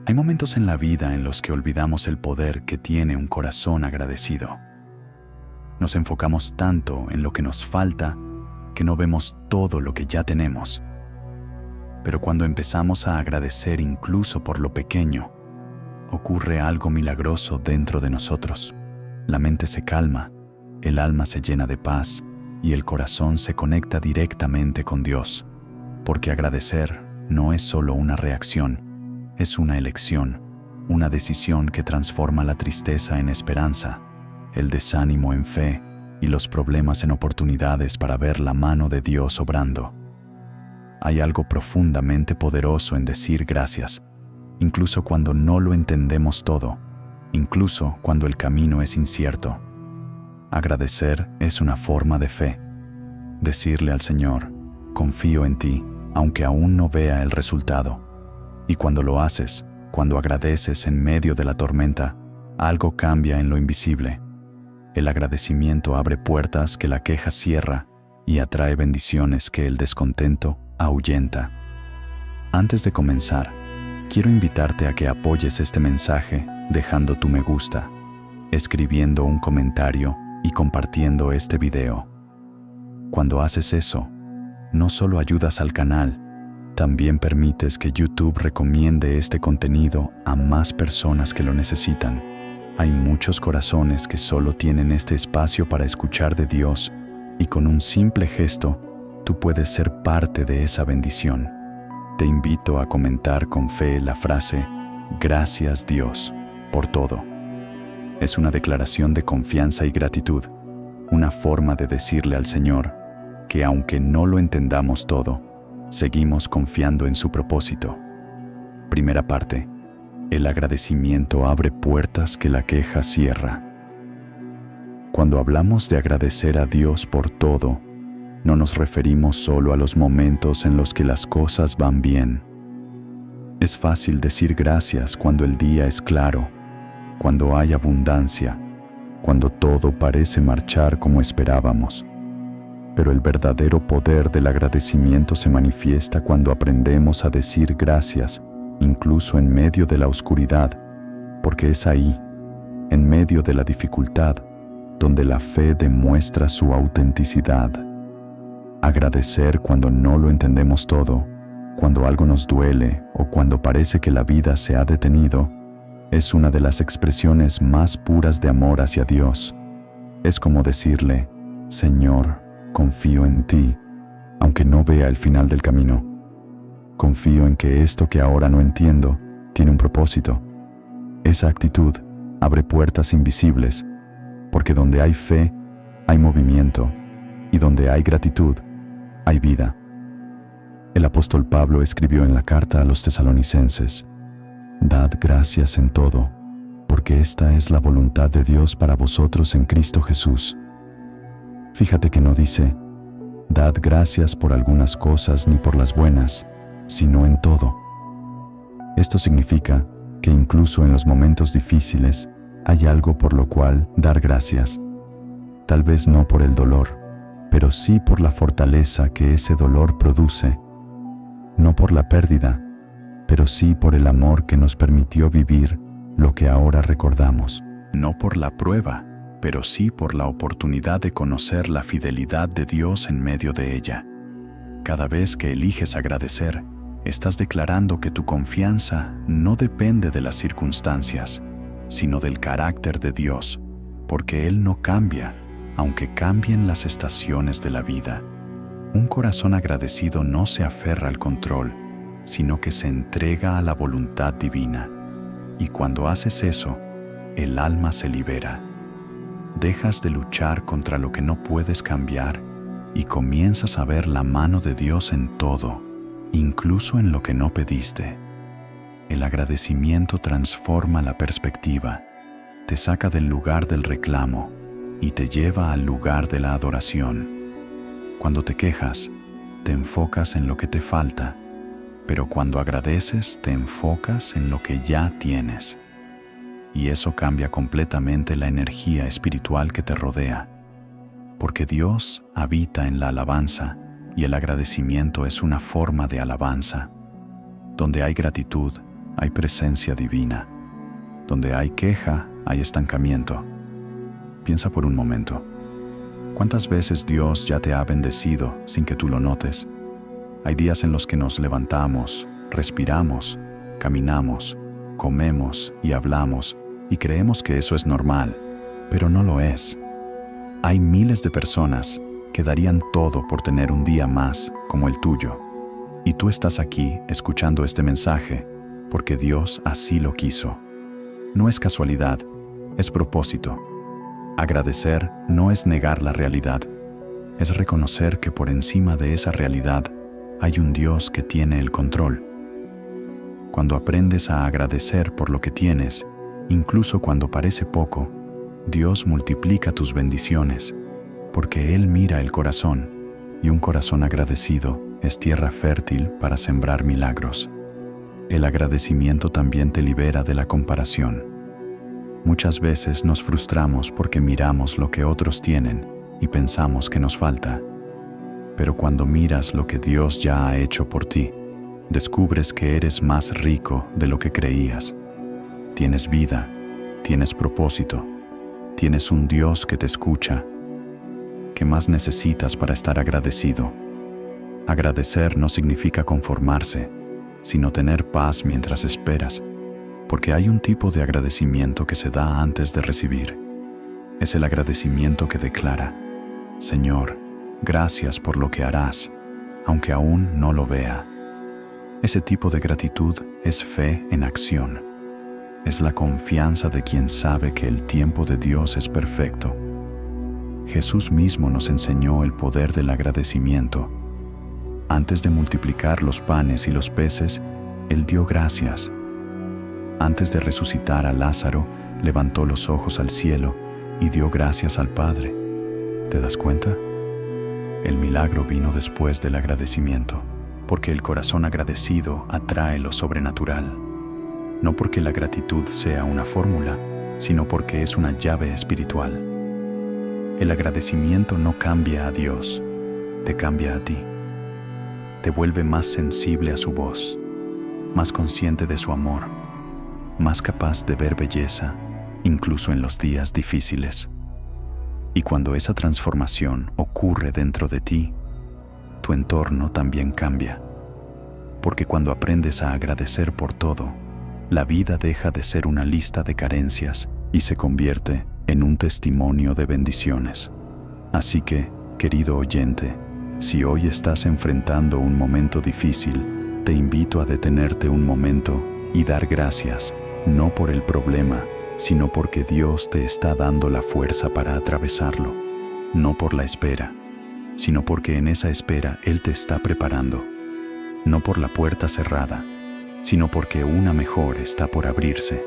Hay momentos en la vida en los que olvidamos el poder que tiene un corazón agradecido. Nos enfocamos tanto en lo que nos falta que no vemos todo lo que ya tenemos. Pero cuando empezamos a agradecer incluso por lo pequeño, ocurre algo milagroso dentro de nosotros. La mente se calma, el alma se llena de paz y el corazón se conecta directamente con Dios. Porque agradecer no es solo una reacción, es una elección, una decisión que transforma la tristeza en esperanza, el desánimo en fe y los problemas en oportunidades para ver la mano de Dios obrando. Hay algo profundamente poderoso en decir gracias, incluso cuando no lo entendemos todo, incluso cuando el camino es incierto. Agradecer es una forma de fe. Decirle al Señor, confío en ti, aunque aún no vea el resultado. Y cuando lo haces, cuando agradeces en medio de la tormenta, algo cambia en lo invisible. El agradecimiento abre puertas que la queja cierra y atrae bendiciones que el descontento ahuyenta. Antes de comenzar, quiero invitarte a que apoyes este mensaje dejando tu me gusta, escribiendo un comentario y compartiendo este video. Cuando haces eso, no solo ayudas al canal, también permites que YouTube recomiende este contenido a más personas que lo necesitan. Hay muchos corazones que solo tienen este espacio para escuchar de Dios y con un simple gesto, tú puedes ser parte de esa bendición. Te invito a comentar con fe la frase, gracias Dios, por todo. Es una declaración de confianza y gratitud, una forma de decirle al Señor que aunque no lo entendamos todo, seguimos confiando en su propósito. Primera parte. El agradecimiento abre puertas que la queja cierra. Cuando hablamos de agradecer a Dios por todo, no nos referimos solo a los momentos en los que las cosas van bien. Es fácil decir gracias cuando el día es claro, cuando hay abundancia, cuando todo parece marchar como esperábamos. Pero el verdadero poder del agradecimiento se manifiesta cuando aprendemos a decir gracias, incluso en medio de la oscuridad, porque es ahí, en medio de la dificultad, donde la fe demuestra su autenticidad. Agradecer cuando no lo entendemos todo, cuando algo nos duele o cuando parece que la vida se ha detenido, es una de las expresiones más puras de amor hacia Dios. Es como decirle, Señor, confío en ti, aunque no vea el final del camino. Confío en que esto que ahora no entiendo tiene un propósito. Esa actitud abre puertas invisibles, porque donde hay fe, hay movimiento, y donde hay gratitud, hay vida. El apóstol Pablo escribió en la carta a los tesalonicenses, «Dad gracias en todo, porque esta es la voluntad de Dios para vosotros en Cristo Jesús». Fíjate que no dice, «Dad gracias por algunas cosas ni por las buenas, sino en todo». Esto significa que incluso en los momentos difíciles hay algo por lo cual dar gracias. Tal vez no por el dolor, pero sí por la fortaleza que ese dolor produce. No por la pérdida, pero sí por el amor que nos permitió vivir lo que ahora recordamos. No por la prueba, pero sí por la oportunidad de conocer la fidelidad de Dios en medio de ella. Cada vez que eliges agradecer, estás declarando que tu confianza no depende de las circunstancias, sino del carácter de Dios, porque Él no cambia, aunque cambien las estaciones de la vida. Un corazón agradecido no se aferra al control, sino que se entrega a la voluntad divina. Y cuando haces eso, el alma se libera. Dejas de luchar contra lo que no puedes cambiar y comienzas a ver la mano de Dios en todo, incluso en lo que no pediste. El agradecimiento transforma la perspectiva, te saca del lugar del reclamo y te lleva al lugar de la adoración. Cuando te quejas, te enfocas en lo que te falta, pero cuando agradeces, te enfocas en lo que ya tienes. Y eso cambia completamente la energía espiritual que te rodea, porque Dios habita en la alabanza y el agradecimiento es una forma de alabanza. Donde hay gratitud, hay presencia divina. Donde hay queja, hay estancamiento. Piensa por un momento. ¿Cuántas veces Dios ya te ha bendecido sin que tú lo notes? Hay días en los que nos levantamos, respiramos, caminamos, comemos y hablamos y creemos que eso es normal, pero no lo es. Hay miles de personas que darían todo por tener un día más como el tuyo. Y tú estás aquí escuchando este mensaje porque Dios así lo quiso. No es casualidad, es propósito. Agradecer no es negar la realidad, es reconocer que por encima de esa realidad hay un Dios que tiene el control. Cuando aprendes a agradecer por lo que tienes, incluso cuando parece poco, Dios multiplica tus bendiciones, porque Él mira el corazón, y un corazón agradecido es tierra fértil para sembrar milagros. El agradecimiento también te libera de la comparación. Muchas veces nos frustramos porque miramos lo que otros tienen y pensamos que nos falta. Pero cuando miras lo que Dios ya ha hecho por ti, descubres que eres más rico de lo que creías. Tienes vida, tienes propósito, tienes un Dios que te escucha. ¿Qué más necesitas para estar agradecido? Agradecer no significa conformarse, sino tener paz mientras esperas, porque hay un tipo de agradecimiento que se da antes de recibir. Es el agradecimiento que declara: Señor, gracias por lo que harás, aunque aún no lo vea. Ese tipo de gratitud es fe en acción. Es la confianza de quien sabe que el tiempo de Dios es perfecto. Jesús mismo nos enseñó el poder del agradecimiento. Antes de multiplicar los panes y los peces, Él dio gracias. Antes de resucitar a Lázaro, levantó los ojos al cielo y dio gracias al Padre. ¿Te das cuenta? El milagro vino después del agradecimiento, porque el corazón agradecido atrae lo sobrenatural. No porque la gratitud sea una fórmula, sino porque es una llave espiritual. El agradecimiento no cambia a Dios, te cambia a ti. Te vuelve más sensible a su voz, más consciente de su amor, más capaz de ver belleza, incluso en los días difíciles. Y cuando esa transformación ocurre dentro de ti, tu entorno también cambia. Porque cuando aprendes a agradecer por todo, la vida deja de ser una lista de carencias y se convierte en un testimonio de bendiciones. Así que, querido oyente, si hoy estás enfrentando un momento difícil, te invito a detenerte un momento y dar gracias, no por el problema, sino porque Dios te está dando la fuerza para atravesarlo. No por la espera, sino porque en esa espera Él te está preparando. No por la puerta cerrada, sino porque una mejor está por abrirse.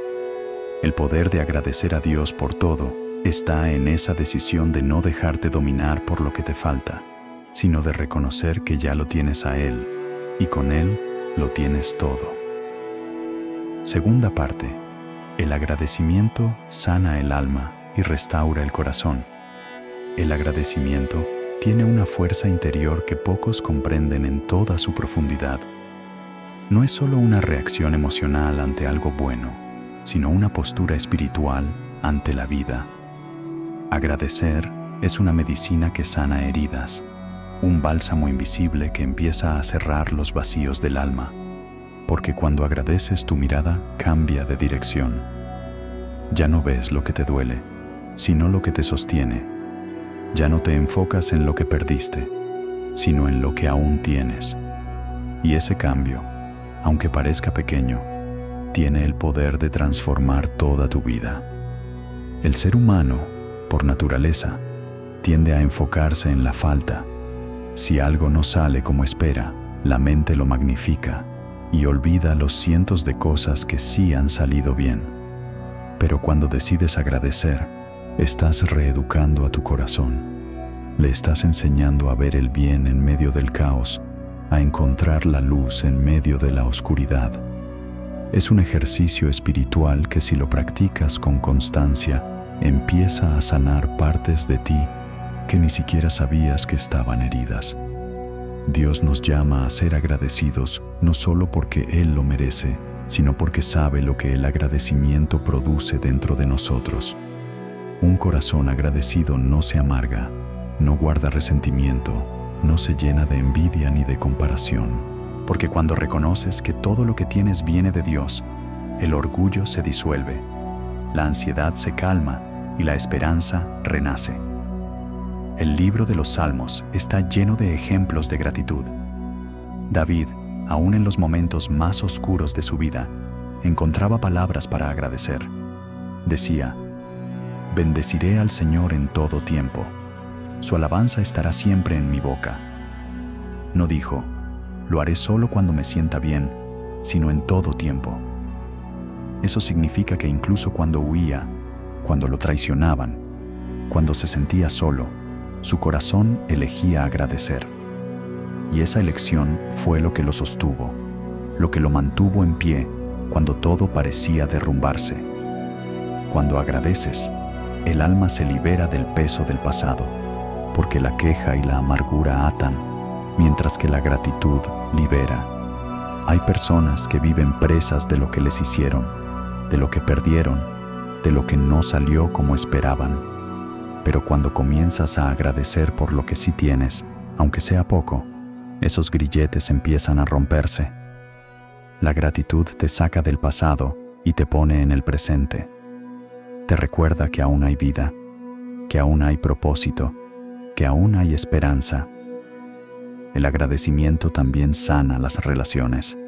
El poder de agradecer a Dios por todo está en esa decisión de no dejarte dominar por lo que te falta, sino de reconocer que ya lo tienes a Él, y con Él lo tienes todo. Segunda parte. El agradecimiento sana el alma y restaura el corazón. El agradecimiento tiene una fuerza interior que pocos comprenden en toda su profundidad. No es solo una reacción emocional ante algo bueno, sino una postura espiritual ante la vida. Agradecer es una medicina que sana heridas, un bálsamo invisible que empieza a cerrar los vacíos del alma, porque cuando agradeces tu mirada cambia de dirección. Ya no ves lo que te duele, sino lo que te sostiene. Ya no te enfocas en lo que perdiste, sino en lo que aún tienes. Y ese cambio, aunque parezca pequeño, tiene el poder de transformar toda tu vida. El ser humano, por naturaleza, tiende a enfocarse en la falta. Si algo no sale como espera, la mente lo magnifica y olvida los cientos de cosas que sí han salido bien. Pero cuando decides agradecer, estás reeducando a tu corazón. Le estás enseñando a ver el bien en medio del caos, a encontrar la luz en medio de la oscuridad. Es un ejercicio espiritual que, si lo practicas con constancia, empieza a sanar partes de ti que ni siquiera sabías que estaban heridas. Dios nos llama a ser agradecidos no solo porque Él lo merece, sino porque sabe lo que el agradecimiento produce dentro de nosotros. Un corazón agradecido no se amarga, no guarda resentimiento, no se llena de envidia ni de comparación, porque cuando reconoces que todo lo que tienes viene de Dios, el orgullo se disuelve, la ansiedad se calma y la esperanza renace. El libro de los Salmos está lleno de ejemplos de gratitud. David, aún en los momentos más oscuros de su vida, encontraba palabras para agradecer. Decía: «Bendeciré al Señor en todo tiempo. Su alabanza estará siempre en mi boca». No dijo: «Lo haré solo cuando me sienta bien», sino en todo tiempo. Eso significa que incluso cuando huía, cuando lo traicionaban, cuando se sentía solo, su corazón elegía agradecer. Y esa elección fue lo que lo sostuvo, lo que lo mantuvo en pie cuando todo parecía derrumbarse. Cuando agradeces, el alma se libera del peso del pasado, porque la queja y la amargura atan, mientras que la gratitud libera. Hay personas que viven presas de lo que les hicieron, de lo que perdieron, de lo que no salió como esperaban. Pero cuando comienzas a agradecer por lo que sí tienes, aunque sea poco, esos grilletes empiezan a romperse. La gratitud te saca del pasado y te pone en el presente. Te recuerda que aún hay vida, que aún hay propósito, que aún hay esperanza. El agradecimiento también sana las relaciones.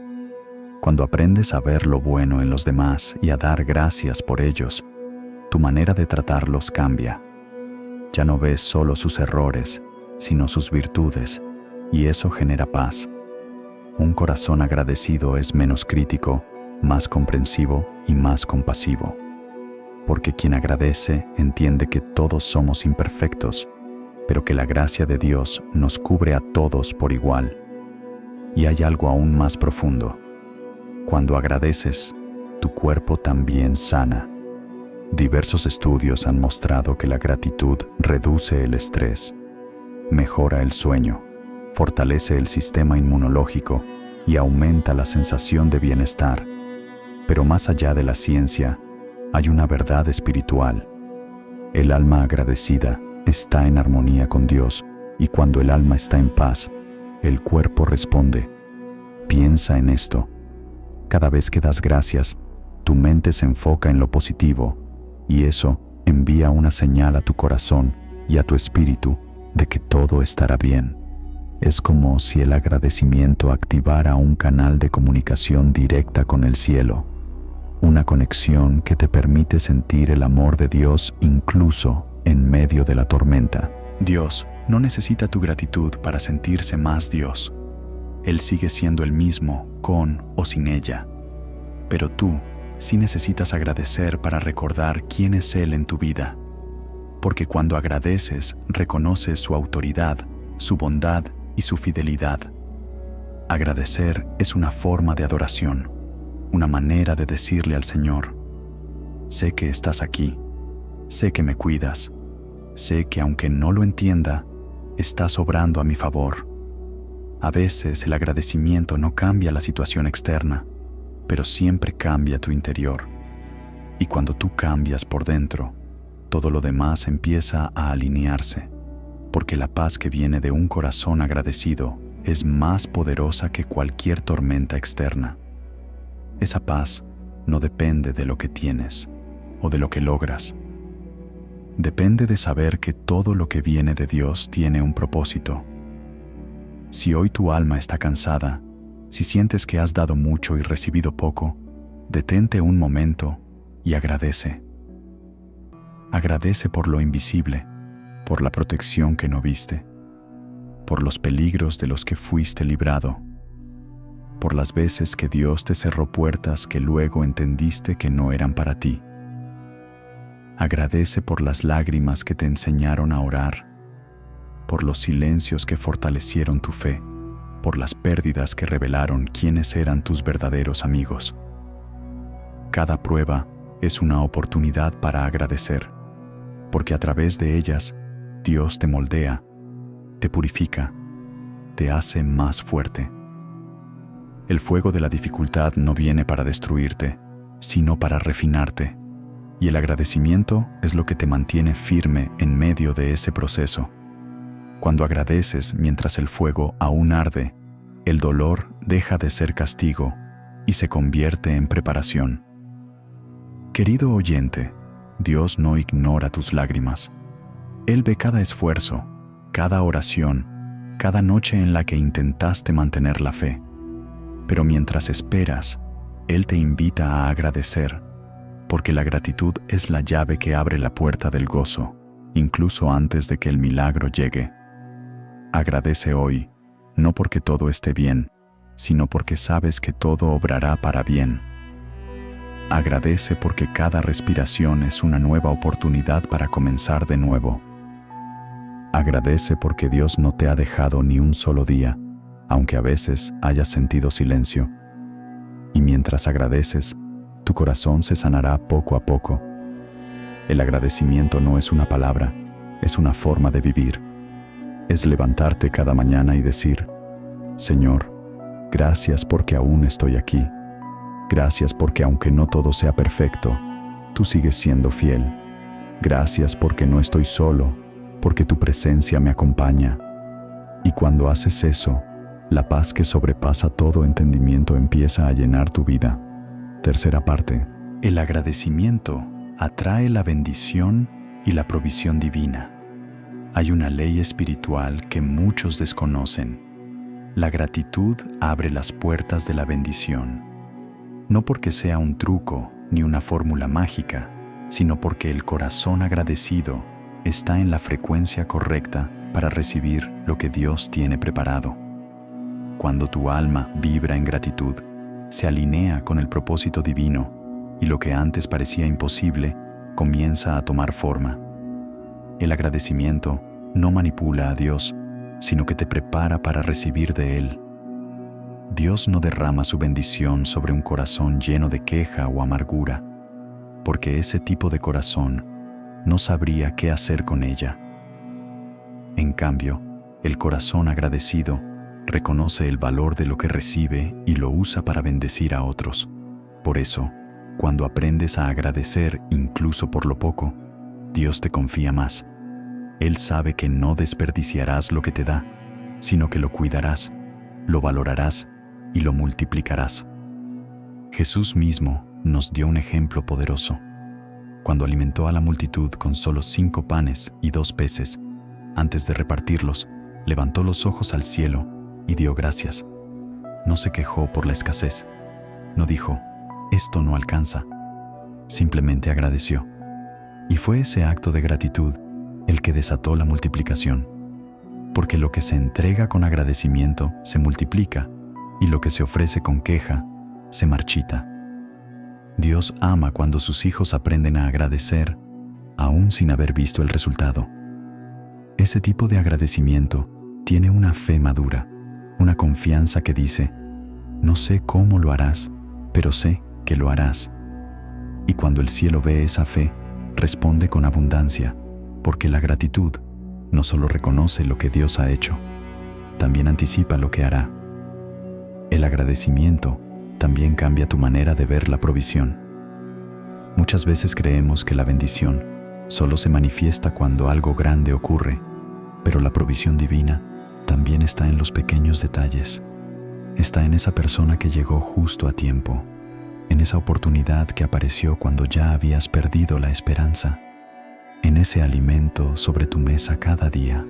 Cuando aprendes a ver lo bueno en los demás y a dar gracias por ellos, tu manera de tratarlos cambia. Ya no ves solo sus errores, sino sus virtudes, y eso genera paz. Un corazón agradecido es menos crítico, más comprensivo y más compasivo. Porque quien agradece entiende que todos somos imperfectos, pero que la gracia de Dios nos cubre a todos por igual. Y hay algo aún más profundo. Cuando agradeces, tu cuerpo también sana. Diversos estudios han mostrado que la gratitud reduce el estrés, mejora el sueño, fortalece el sistema inmunológico y aumenta la sensación de bienestar. Pero más allá de la ciencia, hay una verdad espiritual. El alma agradecida está en armonía con Dios, y cuando el alma está en paz, el cuerpo responde. Piensa en esto. Cada vez que das gracias, tu mente se enfoca en lo positivo, y eso envía una señal a tu corazón y a tu espíritu de que todo estará bien. Es como si el agradecimiento activara un canal de comunicación directa con el cielo, una conexión que te permite sentir el amor de Dios incluso en medio de la tormenta. Dios no necesita tu gratitud para sentirse más Dios. Él sigue siendo el mismo, con o sin ella. Pero tú sí necesitas agradecer para recordar quién es Él en tu vida. Porque cuando agradeces, reconoces su autoridad, su bondad y su fidelidad. Agradecer es una forma de adoración, una manera de decirle al Señor: sé que estás aquí, sé que me cuidas, sé que aunque no lo entienda, estás obrando a mi favor. A veces el agradecimiento no cambia la situación externa, pero siempre cambia tu interior. Y cuando tú cambias por dentro, todo lo demás empieza a alinearse, porque la paz que viene de un corazón agradecido es más poderosa que cualquier tormenta externa. Esa paz no depende de lo que tienes o de lo que logras. Depende de saber que todo lo que viene de Dios tiene un propósito. Si hoy tu alma está cansada, si sientes que has dado mucho y recibido poco, detente un momento y agradece. Agradece por lo invisible, por la protección que no viste, por los peligros de los que fuiste librado, por las veces que Dios te cerró puertas que luego entendiste que no eran para ti. Agradece por las lágrimas que te enseñaron a orar, por los silencios que fortalecieron tu fe, por las pérdidas que revelaron quiénes eran tus verdaderos amigos. Cada prueba es una oportunidad para agradecer, porque a través de ellas, Dios te moldea, te purifica, te hace más fuerte. El fuego de la dificultad no viene para destruirte, sino para refinarte. Y el agradecimiento es lo que te mantiene firme en medio de ese proceso. Cuando agradeces mientras el fuego aún arde, el dolor deja de ser castigo y se convierte en preparación. Querido oyente, Dios no ignora tus lágrimas. Él ve cada esfuerzo, cada oración, cada noche en la que intentaste mantener la fe. Pero mientras esperas, Él te invita a agradecer, porque la gratitud es la llave que abre la puerta del gozo, incluso antes de que el milagro llegue. Agradece hoy, no porque todo esté bien, sino porque sabes que todo obrará para bien. Agradece porque cada respiración es una nueva oportunidad para comenzar de nuevo. Agradece porque Dios no te ha dejado ni un solo día, aunque a veces hayas sentido silencio. Y mientras agradeces, tu corazón se sanará poco a poco. El agradecimiento no es una palabra, es una forma de vivir. Es levantarte cada mañana y decir: Señor, gracias porque aún estoy aquí. Gracias porque aunque no todo sea perfecto, tú sigues siendo fiel. Gracias porque no estoy solo, porque tu presencia me acompaña. Y cuando haces eso, la paz que sobrepasa todo entendimiento empieza a llenar tu vida. Tercera parte. El agradecimiento atrae la bendición y la provisión divina. Hay una ley espiritual que muchos desconocen. La gratitud abre las puertas de la bendición. No porque sea un truco ni una fórmula mágica, sino porque el corazón agradecido está en la frecuencia correcta para recibir lo que Dios tiene preparado. Cuando tu alma vibra en gratitud, se alinea con el propósito divino y lo que antes parecía imposible comienza a tomar forma. El agradecimiento no manipula a Dios, sino que te prepara para recibir de Él. Dios no derrama su bendición sobre un corazón lleno de queja o amargura, porque ese tipo de corazón no sabría qué hacer con ella. En cambio, el corazón agradecido reconoce el valor de lo que recibe y lo usa para bendecir a otros. Por eso, cuando aprendes a agradecer incluso por lo poco, Dios te confía más. Él sabe que no desperdiciarás lo que te da, sino que lo cuidarás, lo valorarás y lo multiplicarás. Jesús mismo nos dio un ejemplo poderoso. Cuando alimentó a la multitud con solo 5 panes y 2 peces, antes de repartirlos, levantó los ojos al cielo y dio gracias. No se quejó por la escasez. No dijo: esto no alcanza. Simplemente agradeció. Y fue ese acto de gratitud el que desató la multiplicación. Porque lo que se entrega con agradecimiento se multiplica y lo que se ofrece con queja se marchita. Dios ama cuando sus hijos aprenden a agradecer, aún sin haber visto el resultado. Ese tipo de agradecimiento tiene una fe madura, una confianza que dice: no sé cómo lo harás, pero sé que lo harás. Y cuando el cielo ve esa fe, responde con abundancia, porque la gratitud no solo reconoce lo que Dios ha hecho, también anticipa lo que hará. El agradecimiento también cambia tu manera de ver la provisión. Muchas veces creemos que la bendición solo se manifiesta cuando algo grande ocurre, pero la provisión divina también está en los pequeños detalles. Está en esa persona que llegó justo a tiempo, en esa oportunidad que apareció cuando ya habías perdido la esperanza, en ese alimento sobre tu mesa cada día.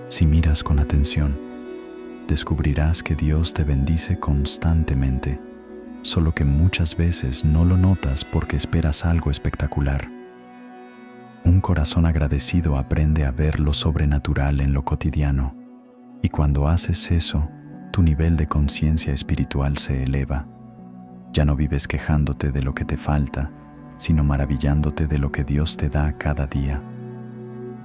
Si miras con atención, descubrirás que Dios te bendice constantemente, solo que muchas veces no lo notas porque esperas algo espectacular. Un corazón agradecido aprende a ver lo sobrenatural en lo cotidiano, y cuando haces eso, tu nivel de conciencia espiritual se eleva. Ya no vives quejándote de lo que te falta, sino maravillándote de lo que Dios te da cada día.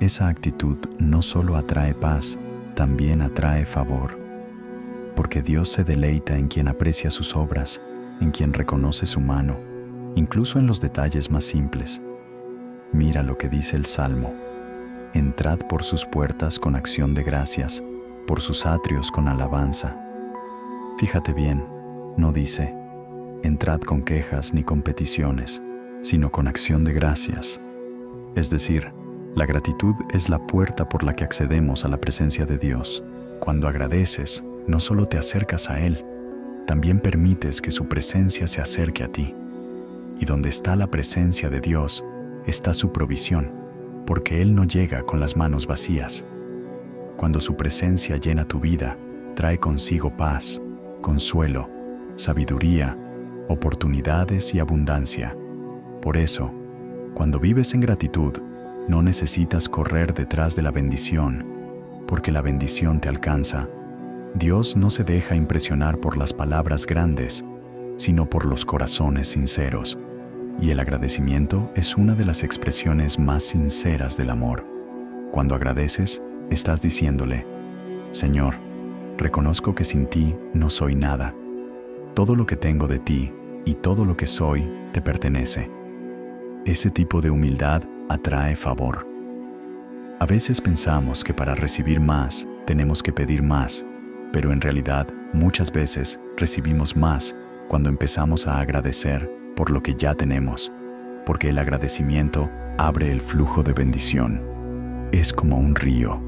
Esa actitud no solo atrae paz, también atrae favor, porque Dios se deleita en quien aprecia sus obras, en quien reconoce su mano, incluso en los detalles más simples. Mira lo que dice el Salmo: entrad por sus puertas con acción de gracias, por sus atrios con alabanza. Fíjate bien, no dice, entrad con quejas ni con peticiones, sino con acción de gracias. Es decir, la gratitud es la puerta por la que accedemos a la presencia de Dios. Cuando agradeces, no solo te acercas a Él, también permites que su presencia se acerque a ti. Y donde está la presencia de Dios, está su provisión, porque Él no llega con las manos vacías. Cuando su presencia llena tu vida, trae consigo paz, consuelo, sabiduría, oportunidades y abundancia. Por eso, cuando vives en gratitud, no necesitas correr detrás de la bendición, porque la bendición te alcanza. Dios no se deja impresionar por las palabras grandes, sino por los corazones sinceros. Y el agradecimiento es una de las expresiones más sinceras del amor. Cuando agradeces, estás diciéndole, Señor, reconozco que sin ti no soy nada. Todo lo que tengo de ti y todo lo que soy te pertenece. Ese tipo de humildad atrae favor. A veces pensamos que para recibir más tenemos que pedir más, pero en realidad muchas veces recibimos más cuando empezamos a agradecer por lo que ya tenemos, porque el agradecimiento abre el flujo de bendición. Es como un río.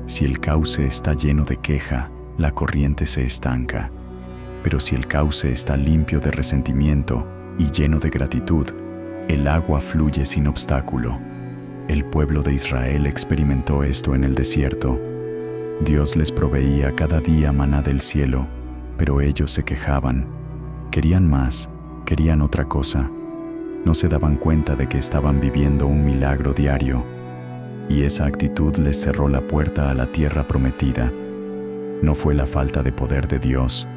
Si el cauce está lleno de queja, la corriente se estanca. Pero si el cauce está limpio de resentimiento y lleno de gratitud, el agua fluye sin obstáculo. El pueblo de Israel experimentó esto en el desierto. Dios les proveía cada día maná del cielo, pero ellos se quejaban. Querían más, querían otra cosa. No se daban cuenta de que estaban viviendo un milagro diario, y esa actitud les cerró la puerta a la tierra prometida. No fue la falta de poder de Dios,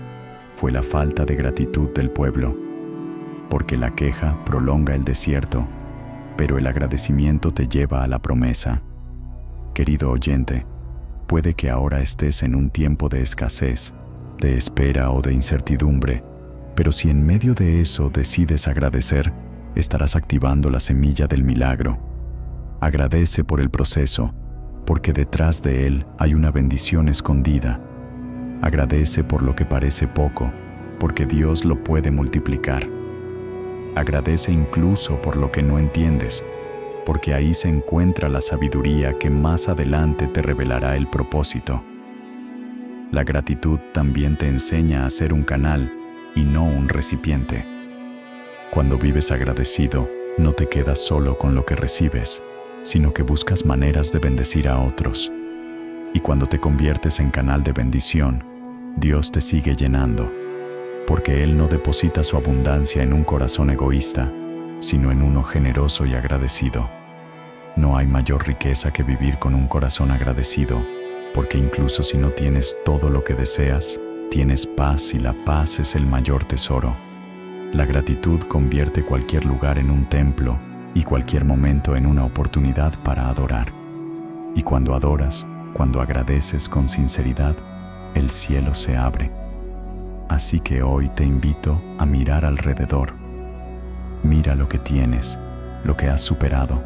fue la falta de gratitud del pueblo, porque la queja prolonga el desierto, pero el agradecimiento te lleva a la promesa. Querido oyente, puede que ahora estés en un tiempo de escasez, de espera o de incertidumbre, pero si en medio de eso decides agradecer, estarás activando la semilla del milagro. Agradece por el proceso, porque detrás de él hay una bendición escondida. Agradece por lo que parece poco, porque Dios lo puede multiplicar. Agradece incluso por lo que no entiendes, porque ahí se encuentra la sabiduría que más adelante te revelará el propósito. La gratitud también te enseña a ser un canal y no un recipiente. Cuando vives agradecido, no te quedas solo con lo que recibes, sino que buscas maneras de bendecir a otros. Y cuando te conviertes en canal de bendición, Dios te sigue llenando, porque Él no deposita su abundancia en un corazón egoísta, sino en uno generoso y agradecido. No hay mayor riqueza que vivir con un corazón agradecido, porque incluso si no tienes todo lo que deseas, tienes paz y la paz es el mayor tesoro. La gratitud convierte cualquier lugar en un templo y cualquier momento en una oportunidad para adorar. Y cuando adoras, cuando agradeces con sinceridad, el cielo se abre. Así que hoy te invito a mirar alrededor. Mira lo que tienes, lo que has superado,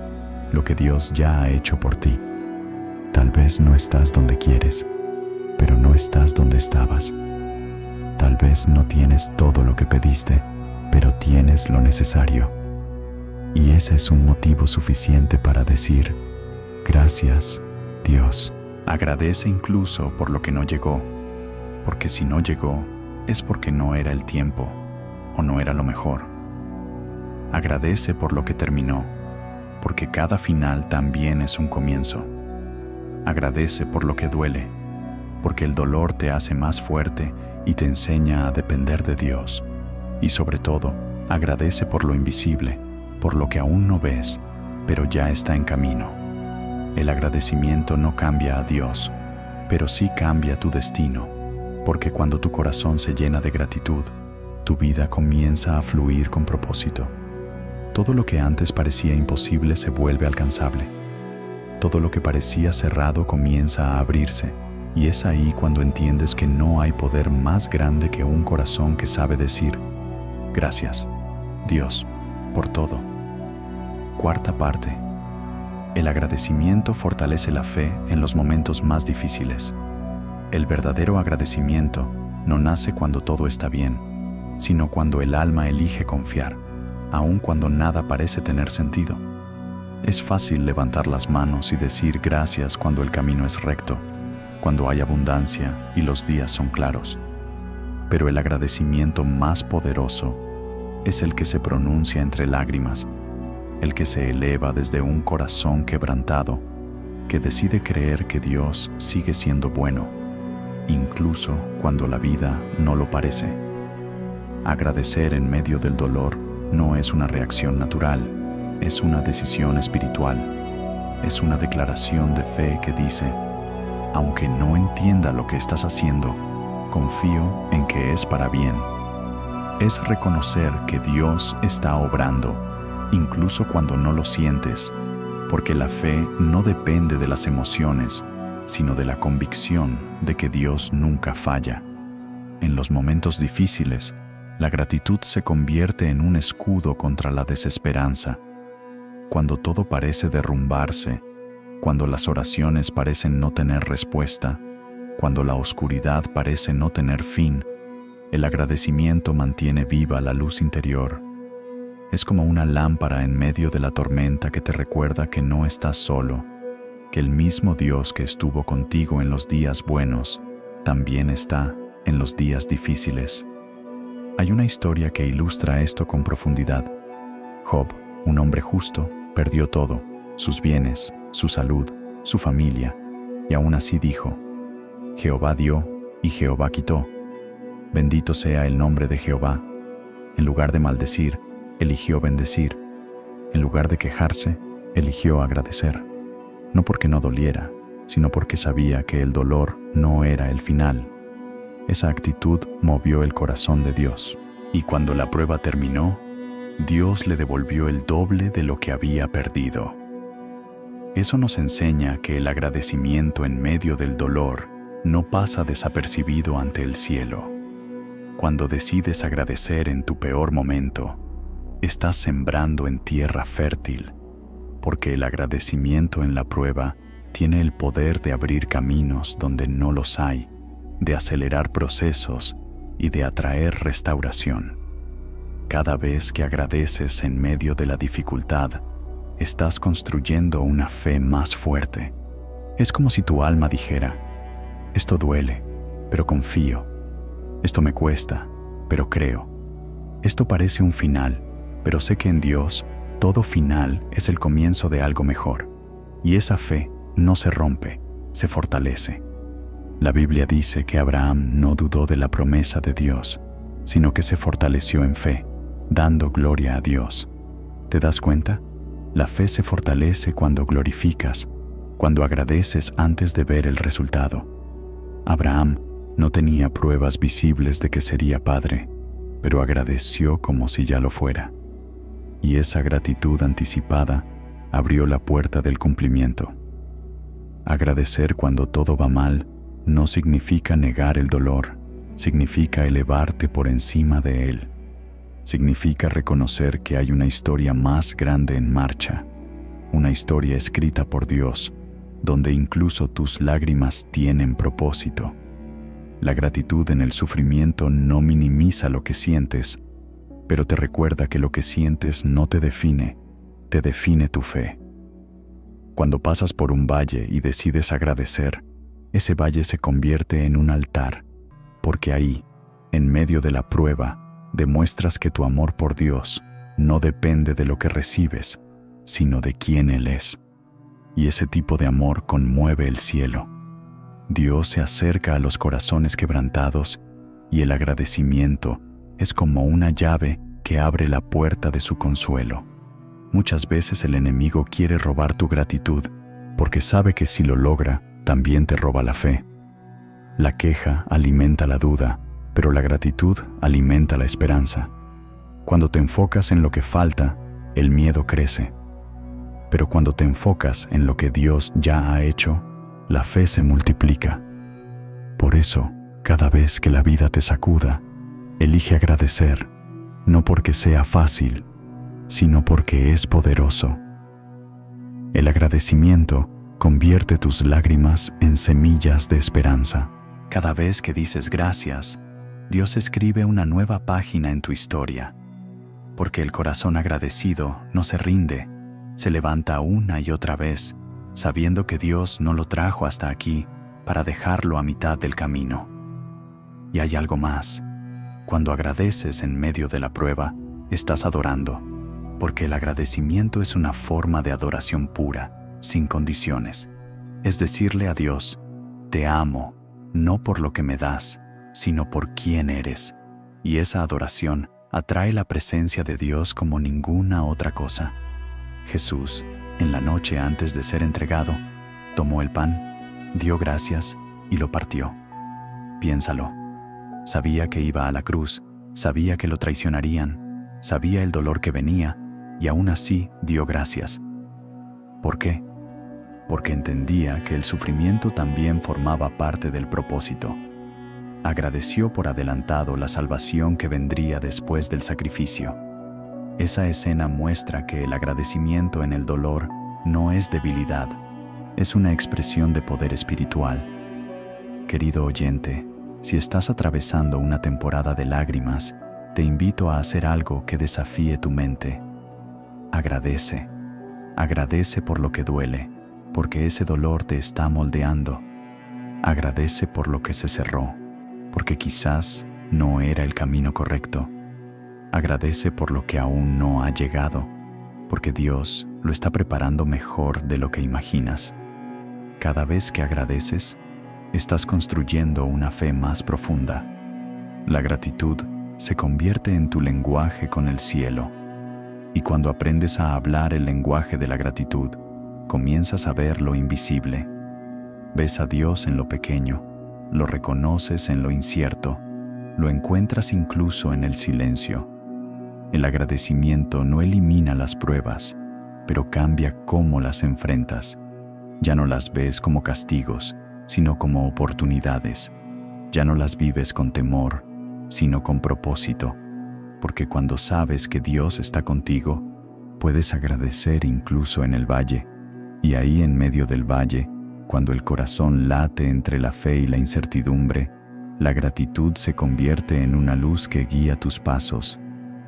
lo que Dios ya ha hecho por ti. Tal vez no estás donde quieres, pero no estás donde estabas. Tal vez no tienes todo lo que pediste, pero tienes lo necesario. Y ese es un motivo suficiente para decir, gracias, Dios. Agradece incluso por lo que no llegó, porque si no llegó, es porque no era el tiempo o no era lo mejor. Agradece por lo que terminó, porque cada final también es un comienzo. Agradece por lo que duele, porque el dolor te hace más fuerte y te enseña a depender de Dios. Y sobre todo, agradece por lo invisible, por lo que aún no ves, pero ya está en camino. El agradecimiento no cambia a Dios, pero sí cambia tu destino, porque cuando tu corazón se llena de gratitud, tu vida comienza a fluir con propósito. Todo lo que antes parecía imposible se vuelve alcanzable. Todo lo que parecía cerrado comienza a abrirse, y es ahí cuando entiendes que no hay poder más grande que un corazón que sabe decir, gracias, Dios, por todo. Cuarta parte. El agradecimiento fortalece la fe en los momentos más difíciles. El verdadero agradecimiento no nace cuando todo está bien, sino cuando el alma elige confiar, aun cuando nada parece tener sentido. Es fácil levantar las manos y decir gracias cuando el camino es recto, cuando hay abundancia y los días son claros. Pero el agradecimiento más poderoso es el que se pronuncia entre lágrimas, el que se eleva desde un corazón quebrantado, que decide creer que Dios sigue siendo bueno, incluso cuando la vida no lo parece. Agradecer en medio del dolor no es una reacción natural, es una decisión espiritual, es una declaración de fe que dice, aunque no entienda lo que estás haciendo, confío en que es para bien. Es reconocer que Dios está obrando, incluso cuando no lo sientes, porque la fe no depende de las emociones, sino de la convicción de que Dios nunca falla. En los momentos difíciles, la gratitud se convierte en un escudo contra la desesperanza. Cuando todo parece derrumbarse, cuando las oraciones parecen no tener respuesta, cuando la oscuridad parece no tener fin, el agradecimiento mantiene viva la luz interior. Es como una lámpara en medio de la tormenta que te recuerda que no estás solo, que el mismo Dios que estuvo contigo en los días buenos, también está en los días difíciles. Hay una historia que ilustra esto con profundidad. Job, un hombre justo, perdió todo, sus bienes, su salud, su familia, y aún así dijo, Jehová dio y Jehová quitó. Bendito sea el nombre de Jehová. En lugar de maldecir, eligió bendecir. En lugar de quejarse, eligió agradecer. No porque no doliera, sino porque sabía que el dolor no era el final. Esa actitud movió el corazón de Dios. Y cuando la prueba terminó, Dios le devolvió el doble de lo que había perdido. Eso nos enseña que el agradecimiento en medio del dolor no pasa desapercibido ante el cielo. Cuando decides agradecer en tu peor momento, estás sembrando en tierra fértil, porque el agradecimiento en la prueba tiene el poder de abrir caminos donde no los hay, de acelerar procesos y de atraer restauración. Cada vez que agradeces en medio de la dificultad, estás construyendo una fe más fuerte. Es como si tu alma dijera, esto duele, pero confío. Esto me cuesta, pero creo. Esto parece un final, pero sé que en Dios todo final es el comienzo de algo mejor. Y esa fe no se rompe, se fortalece. La Biblia dice que Abraham no dudó de la promesa de Dios, sino que se fortaleció en fe, dando gloria a Dios. ¿Te das cuenta? La fe se fortalece cuando glorificas, cuando agradeces antes de ver el resultado. Abraham no tenía pruebas visibles de que sería padre, pero agradeció como si ya lo fuera. Y esa gratitud anticipada abrió la puerta del cumplimiento. Agradecer cuando todo va mal no significa negar el dolor, significa elevarte por encima de él. Significa reconocer que hay una historia más grande en marcha, una historia escrita por Dios, donde incluso tus lágrimas tienen propósito. La gratitud en el sufrimiento no minimiza lo que sientes, pero te recuerda que lo que sientes no te define tu fe. Cuando pasas por un valle y decides agradecer, ese valle se convierte en un altar, porque ahí, en medio de la prueba, demuestras que tu amor por Dios no depende de lo que recibes, sino de quién Él es. Y ese tipo de amor conmueve el cielo. Dios se acerca a los corazones quebrantados y el agradecimiento es como una llave que abre la puerta de su consuelo. Muchas veces el enemigo quiere robar tu gratitud porque sabe que si lo logra, también te roba la fe. La queja alimenta la duda, pero la gratitud alimenta la esperanza. Cuando te enfocas en lo que falta, el miedo crece. Pero cuando te enfocas en lo que Dios ya ha hecho, la fe se multiplica. Por eso, cada vez que la vida te sacuda, elige agradecer, no porque sea fácil, sino porque es poderoso. El agradecimiento convierte tus lágrimas en semillas de esperanza. Cada vez que dices gracias, Dios escribe una nueva página en tu historia, porque el corazón agradecido no se rinde, se levanta una y otra vez, sabiendo que Dios no lo trajo hasta aquí para dejarlo a mitad del camino. Y hay algo más. Cuando agradeces en medio de la prueba, estás adorando, porque el agradecimiento es una forma de adoración pura, sin condiciones. Es decirle a Dios, te amo, no por lo que me das, sino por quién eres. Y esa adoración atrae la presencia de Dios como ninguna otra cosa. Jesús, en la noche antes de ser entregado, tomó el pan, dio gracias y lo partió. Piénsalo. Sabía que iba a la cruz, sabía que lo traicionarían, sabía el dolor que venía y aún así dio gracias. ¿Por qué? Porque entendía que el sufrimiento también formaba parte del propósito. Agradeció por adelantado la salvación que vendría después del sacrificio. Esa escena muestra que el agradecimiento en el dolor no es debilidad, es una expresión de poder espiritual. Querido oyente, si estás atravesando una temporada de lágrimas, te invito a hacer algo que desafíe tu mente. Agradece. Agradece por lo que duele, porque ese dolor te está moldeando. Agradece por lo que se cerró, porque quizás no era el camino correcto. Agradece por lo que aún no ha llegado, porque Dios lo está preparando mejor de lo que imaginas. Cada vez que agradeces, estás construyendo una fe más profunda. La gratitud se convierte en tu lenguaje con el cielo, y cuando aprendes a hablar el lenguaje de la gratitud, comienzas a ver lo invisible. Ves a Dios en lo pequeño, lo reconoces en lo incierto, lo encuentras incluso en el silencio. El agradecimiento no elimina las pruebas, pero cambia cómo las enfrentas. Ya no las ves como castigos, sino como oportunidades. Ya no las vives con temor, sino con propósito, porque cuando sabes que Dios está contigo, puedes agradecer incluso en el valle, y ahí en medio del valle, cuando el corazón late entre la fe y la incertidumbre, la gratitud se convierte en una luz que guía tus pasos.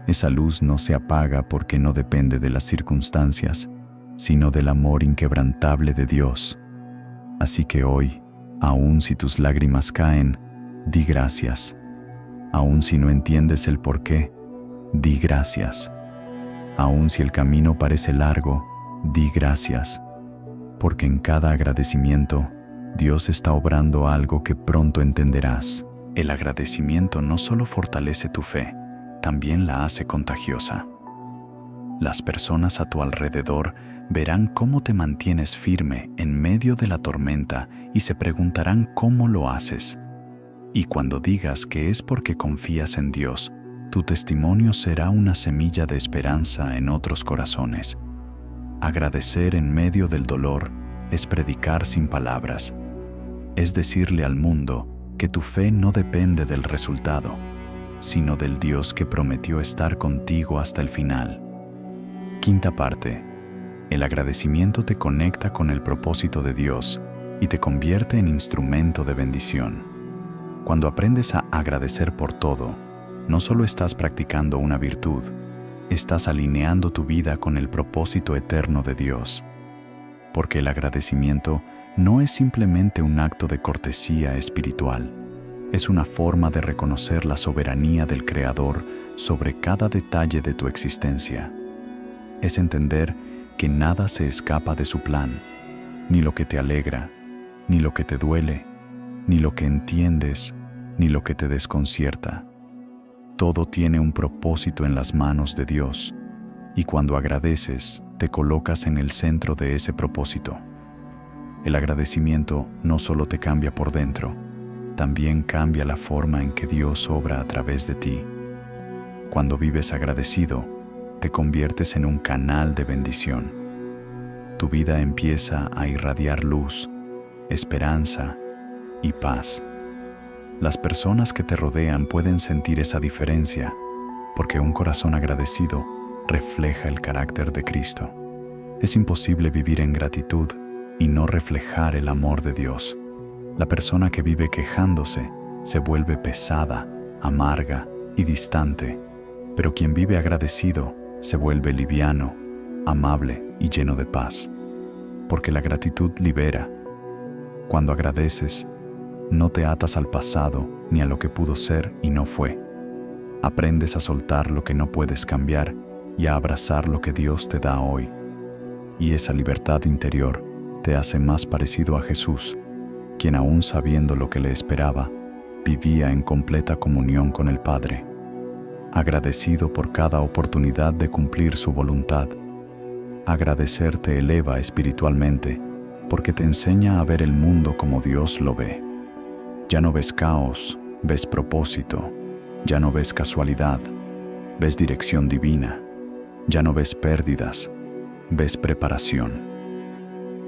Esa luz no se apaga porque no depende de las circunstancias, sino del amor inquebrantable de Dios. Así que hoy, aun si tus lágrimas caen, di gracias. Aun si no entiendes el por qué, di gracias. Aun si el camino parece largo, di gracias. Porque en cada agradecimiento, Dios está obrando algo que pronto entenderás. El agradecimiento no solo fortalece tu fe, también la hace contagiosa. Las personas a tu alrededor verán cómo te mantienes firme en medio de la tormenta y se preguntarán cómo lo haces. Y cuando digas que es porque confías en Dios, tu testimonio será una semilla de esperanza en otros corazones. Agradecer en medio del dolor es predicar sin palabras. Es decirle al mundo que tu fe no depende del resultado, sino del Dios que prometió estar contigo hasta el final. Quinta parte. El agradecimiento te conecta con el propósito de Dios y te convierte en instrumento de bendición. Cuando aprendes a agradecer por todo, no solo estás practicando una virtud, estás alineando tu vida con el propósito eterno de Dios. Porque el agradecimiento no es simplemente un acto de cortesía espiritual, es una forma de reconocer la soberanía del Creador sobre cada detalle de tu existencia. Es entender que nada se escapa de su plan, ni lo que te alegra, ni lo que te duele, ni lo que entiendes, ni lo que te desconcierta. Todo tiene un propósito en las manos de Dios, y cuando agradeces, te colocas en el centro de ese propósito. El agradecimiento no solo te cambia por dentro, también cambia la forma en que Dios obra a través de ti. Cuando vives agradecido, te conviertes en un canal de bendición. Tu vida empieza a irradiar luz, esperanza y paz. Las personas que te rodean pueden sentir esa diferencia, porque un corazón agradecido refleja el carácter de Cristo. Es imposible vivir en gratitud y no reflejar el amor de Dios. La persona que vive quejándose se vuelve pesada, amarga y distante, pero quien vive agradecido se vuelve liviano, amable y lleno de paz, porque la gratitud libera. Cuando agradeces, no te atas al pasado ni a lo que pudo ser y no fue. Aprendes a soltar lo que no puedes cambiar y a abrazar lo que Dios te da hoy. Y esa libertad interior te hace más parecido a Jesús, quien aún sabiendo lo que le esperaba, vivía en completa comunión con el Padre, agradecido por cada oportunidad de cumplir su voluntad. Agradecer te eleva espiritualmente, porque te enseña a ver el mundo como Dios lo ve. Ya no ves caos, ves propósito. Ya no ves casualidad, ves dirección divina. Ya no ves pérdidas, ves preparación.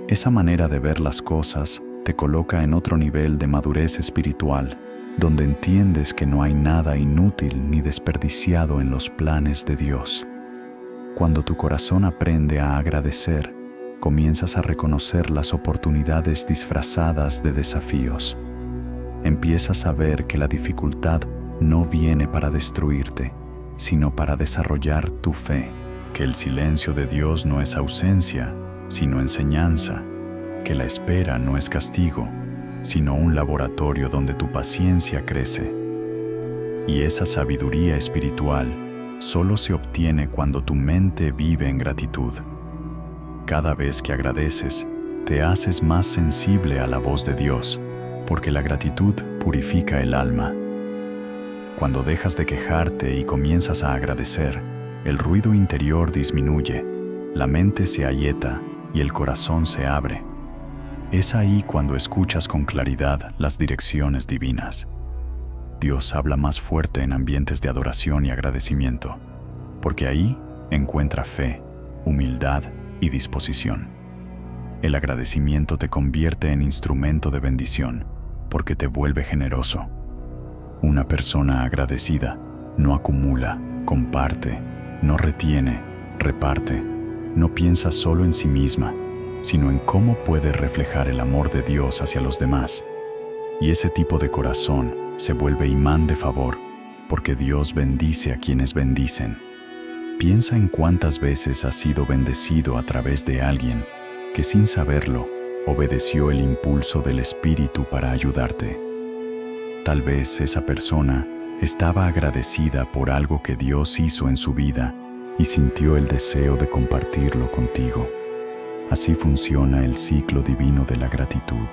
Esa manera de ver las cosas te coloca en otro nivel de madurez espiritual, donde entiendes que no hay nada inútil ni desperdiciado en los planes de Dios. Cuando tu corazón aprende a agradecer, comienzas a reconocer las oportunidades disfrazadas de desafíos. Empiezas a ver que la dificultad no viene para destruirte, sino para desarrollar tu fe, que el silencio de Dios no es ausencia, sino enseñanza, que la espera no es castigo, sino un laboratorio donde tu paciencia crece. Y esa sabiduría espiritual solo se obtiene cuando tu mente vive en gratitud. Cada vez que agradeces, te haces más sensible a la voz de Dios, porque la gratitud purifica el alma. Cuando dejas de quejarte y comienzas a agradecer, el ruido interior disminuye, la mente se aquieta y el corazón se abre. Es ahí cuando escuchas con claridad las direcciones divinas. Dios habla más fuerte en ambientes de adoración y agradecimiento, porque ahí encuentra fe, humildad y disposición. El agradecimiento te convierte en instrumento de bendición, porque te vuelve generoso. Una persona agradecida no acumula, comparte, no retiene, reparte, no piensa solo en sí misma, sino en cómo puede reflejar el amor de Dios hacia los demás. Y ese tipo de corazón se vuelve imán de favor, porque Dios bendice a quienes bendicen. Piensa en cuántas veces has sido bendecido a través de alguien que sin saberlo obedeció el impulso del Espíritu para ayudarte. Tal vez esa persona estaba agradecida por algo que Dios hizo en su vida y sintió el deseo de compartirlo contigo. Así funciona el ciclo divino de la gratitud.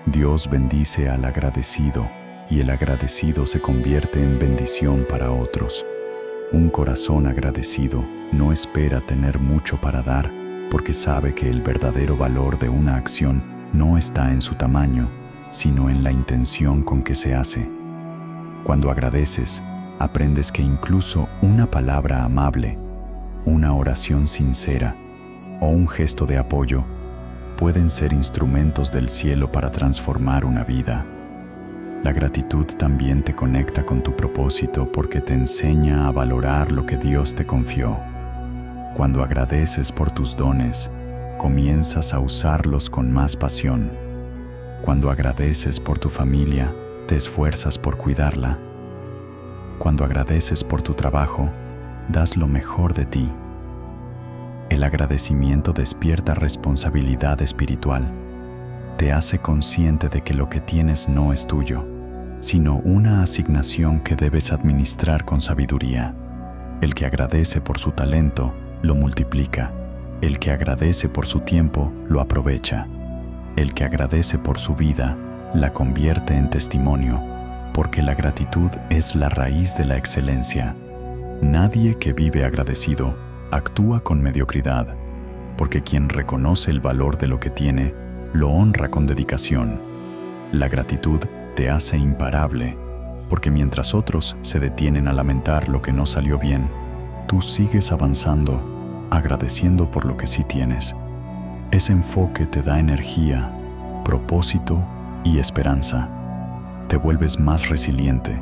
Dios bendice al agradecido y el agradecido se convierte en bendición para otros. Un corazón agradecido no espera tener mucho para dar, porque sabe que el verdadero valor de una acción no está en su tamaño, sino en la intención con que se hace. Cuando agradeces, aprendes que incluso una palabra amable, una oración sincera o un gesto de apoyo pueden ser instrumentos del cielo para transformar una vida. La gratitud también te conecta con tu propósito porque te enseña a valorar lo que Dios te confió. Cuando agradeces por tus dones, comienzas a usarlos con más pasión. Cuando agradeces por tu familia, te esfuerzas por cuidarla. Cuando agradeces por tu trabajo, das lo mejor de ti. El agradecimiento despierta responsabilidad espiritual. Te hace consciente de que lo que tienes no es tuyo, sino una asignación que debes administrar con sabiduría. El que agradece por su talento, lo multiplica. El que agradece por su tiempo, lo aprovecha. El que agradece por su vida, la convierte en testimonio, porque la gratitud es la raíz de la excelencia. Nadie que vive agradecido actúa con mediocridad, porque quien reconoce el valor de lo que tiene, lo honra con dedicación. La gratitud te hace imparable, porque mientras otros se detienen a lamentar lo que no salió bien, tú sigues avanzando, agradeciendo por lo que sí tienes. Ese enfoque te da energía, propósito y esperanza. Te vuelves más resiliente,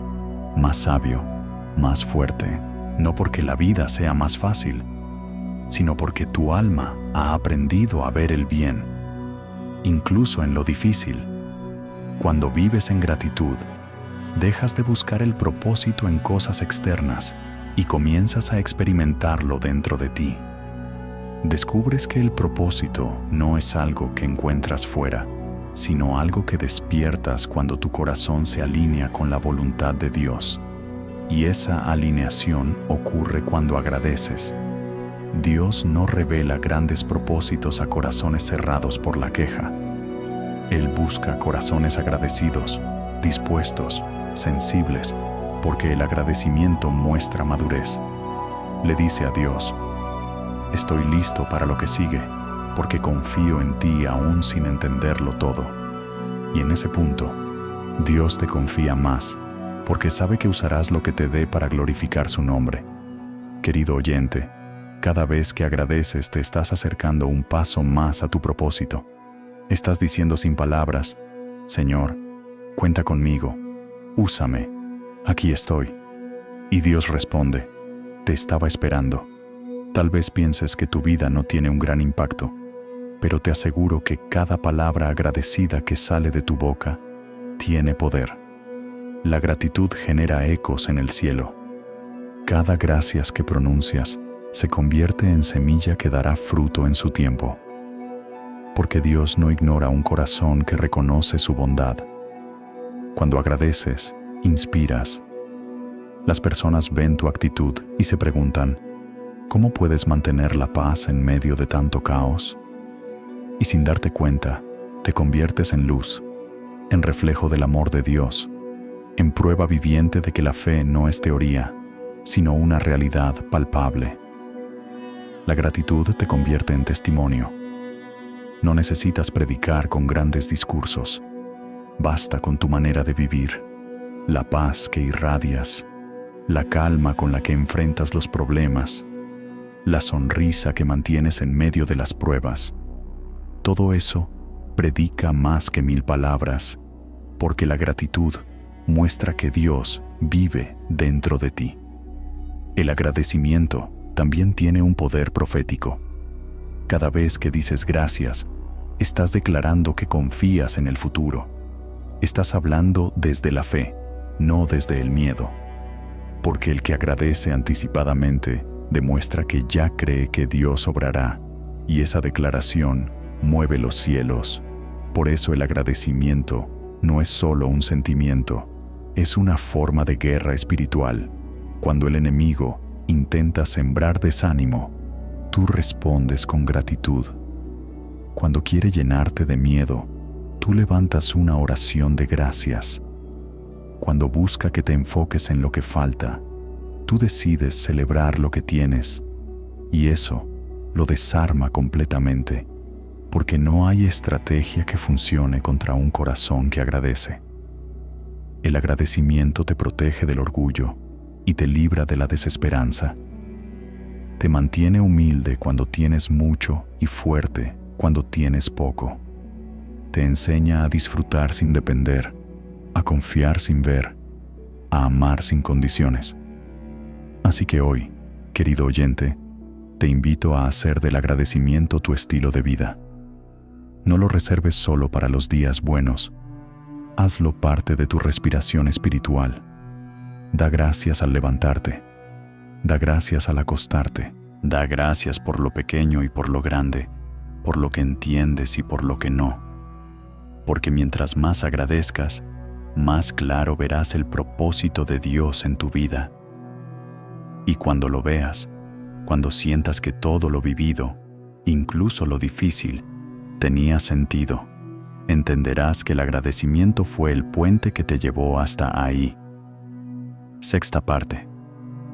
más sabio, más fuerte, no porque la vida sea más fácil, sino porque tu alma ha aprendido a ver el bien, incluso en lo difícil. Cuando vives en gratitud, dejas de buscar el propósito en cosas externas y comienzas a experimentarlo dentro de ti. Descubres que el propósito no es algo que encuentras fuera, sino algo que despiertas cuando tu corazón se alinea con la voluntad de Dios. Y esa alineación ocurre cuando agradeces. Dios no revela grandes propósitos a corazones cerrados por la queja. Él busca corazones agradecidos, dispuestos, sensibles, porque el agradecimiento muestra madurez. Le dice a Dios: estoy listo para lo que sigue, porque confío en ti aún sin entenderlo todo. Y en ese punto, Dios te confía más, porque sabe que usarás lo que te dé para glorificar su nombre. Querido oyente, cada vez que agradeces te estás acercando un paso más a tu propósito. Estás diciendo sin palabras: Señor, cuenta conmigo, úsame, aquí estoy. Y Dios responde: te estaba esperando. Tal vez pienses que tu vida no tiene un gran impacto, pero te aseguro que cada palabra agradecida que sale de tu boca tiene poder. La gratitud genera ecos en el cielo. Cada gracias que pronuncias se convierte en semilla que dará fruto en su tiempo. Porque Dios no ignora un corazón que reconoce su bondad. Cuando agradeces, inspiras. Las personas ven tu actitud y se preguntan: ¿cómo puedes mantener la paz en medio de tanto caos? Y sin darte cuenta, te conviertes en luz, en reflejo del amor de Dios, en prueba viviente de que la fe no es teoría, sino una realidad palpable. La gratitud te convierte en testimonio. No necesitas predicar con grandes discursos. Basta con tu manera de vivir, la paz que irradias, la calma con la que enfrentas los problemas, la sonrisa que mantienes en medio de las pruebas. Todo eso predica más que 1000 palabras, porque la gratitud muestra que Dios vive dentro de ti. El agradecimiento también tiene un poder profético. Cada vez que dices gracias, estás declarando que confías en el futuro. Estás hablando desde la fe, no desde el miedo. Porque el que agradece anticipadamente demuestra que ya cree que Dios obrará, y esa declaración mueve los cielos. Por eso el agradecimiento no es solo un sentimiento, es una forma de guerra espiritual. Cuando el enemigo intenta sembrar desánimo, tú respondes con gratitud. Cuando quiere llenarte de miedo, tú levantas una oración de gracias. Cuando busca que te enfoques en lo que falta, tú decides celebrar lo que tienes, y eso lo desarma completamente, porque no hay estrategia que funcione contra un corazón que agradece. El agradecimiento te protege del orgullo y te libra de la desesperanza. Te mantiene humilde cuando tienes mucho y fuerte cuando tienes poco. Te enseña a disfrutar sin depender, a confiar sin ver, a amar sin condiciones. Así que hoy, querido oyente, te invito a hacer del agradecimiento tu estilo de vida. No lo reserves solo para los días buenos. Hazlo parte de tu respiración espiritual. Da gracias al levantarte. Da gracias al acostarte. Da gracias por lo pequeño y por lo grande, por lo que entiendes y por lo que no. Porque mientras más agradezcas, más claro verás el propósito de Dios en tu vida. Y cuando lo veas, cuando sientas que todo lo vivido, incluso lo difícil, tenía sentido, entenderás que el agradecimiento fue el puente que te llevó hasta ahí. Sexta parte.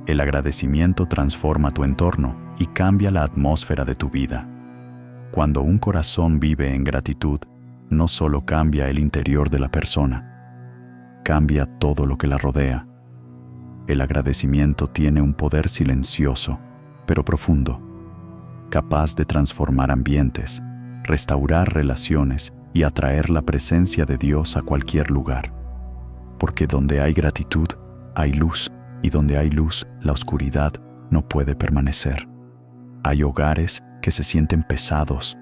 El agradecimiento transforma tu entorno y cambia la atmósfera de tu vida. Cuando un corazón vive en gratitud, no solo cambia el interior de la persona, cambia todo lo que la rodea. El agradecimiento tiene un poder silencioso, pero profundo, capaz de transformar ambientes, restaurar relaciones y atraer la presencia de Dios a cualquier lugar. Porque donde hay gratitud, hay luz, y donde hay luz, la oscuridad no puede permanecer. Hay hogares que se sienten pesados,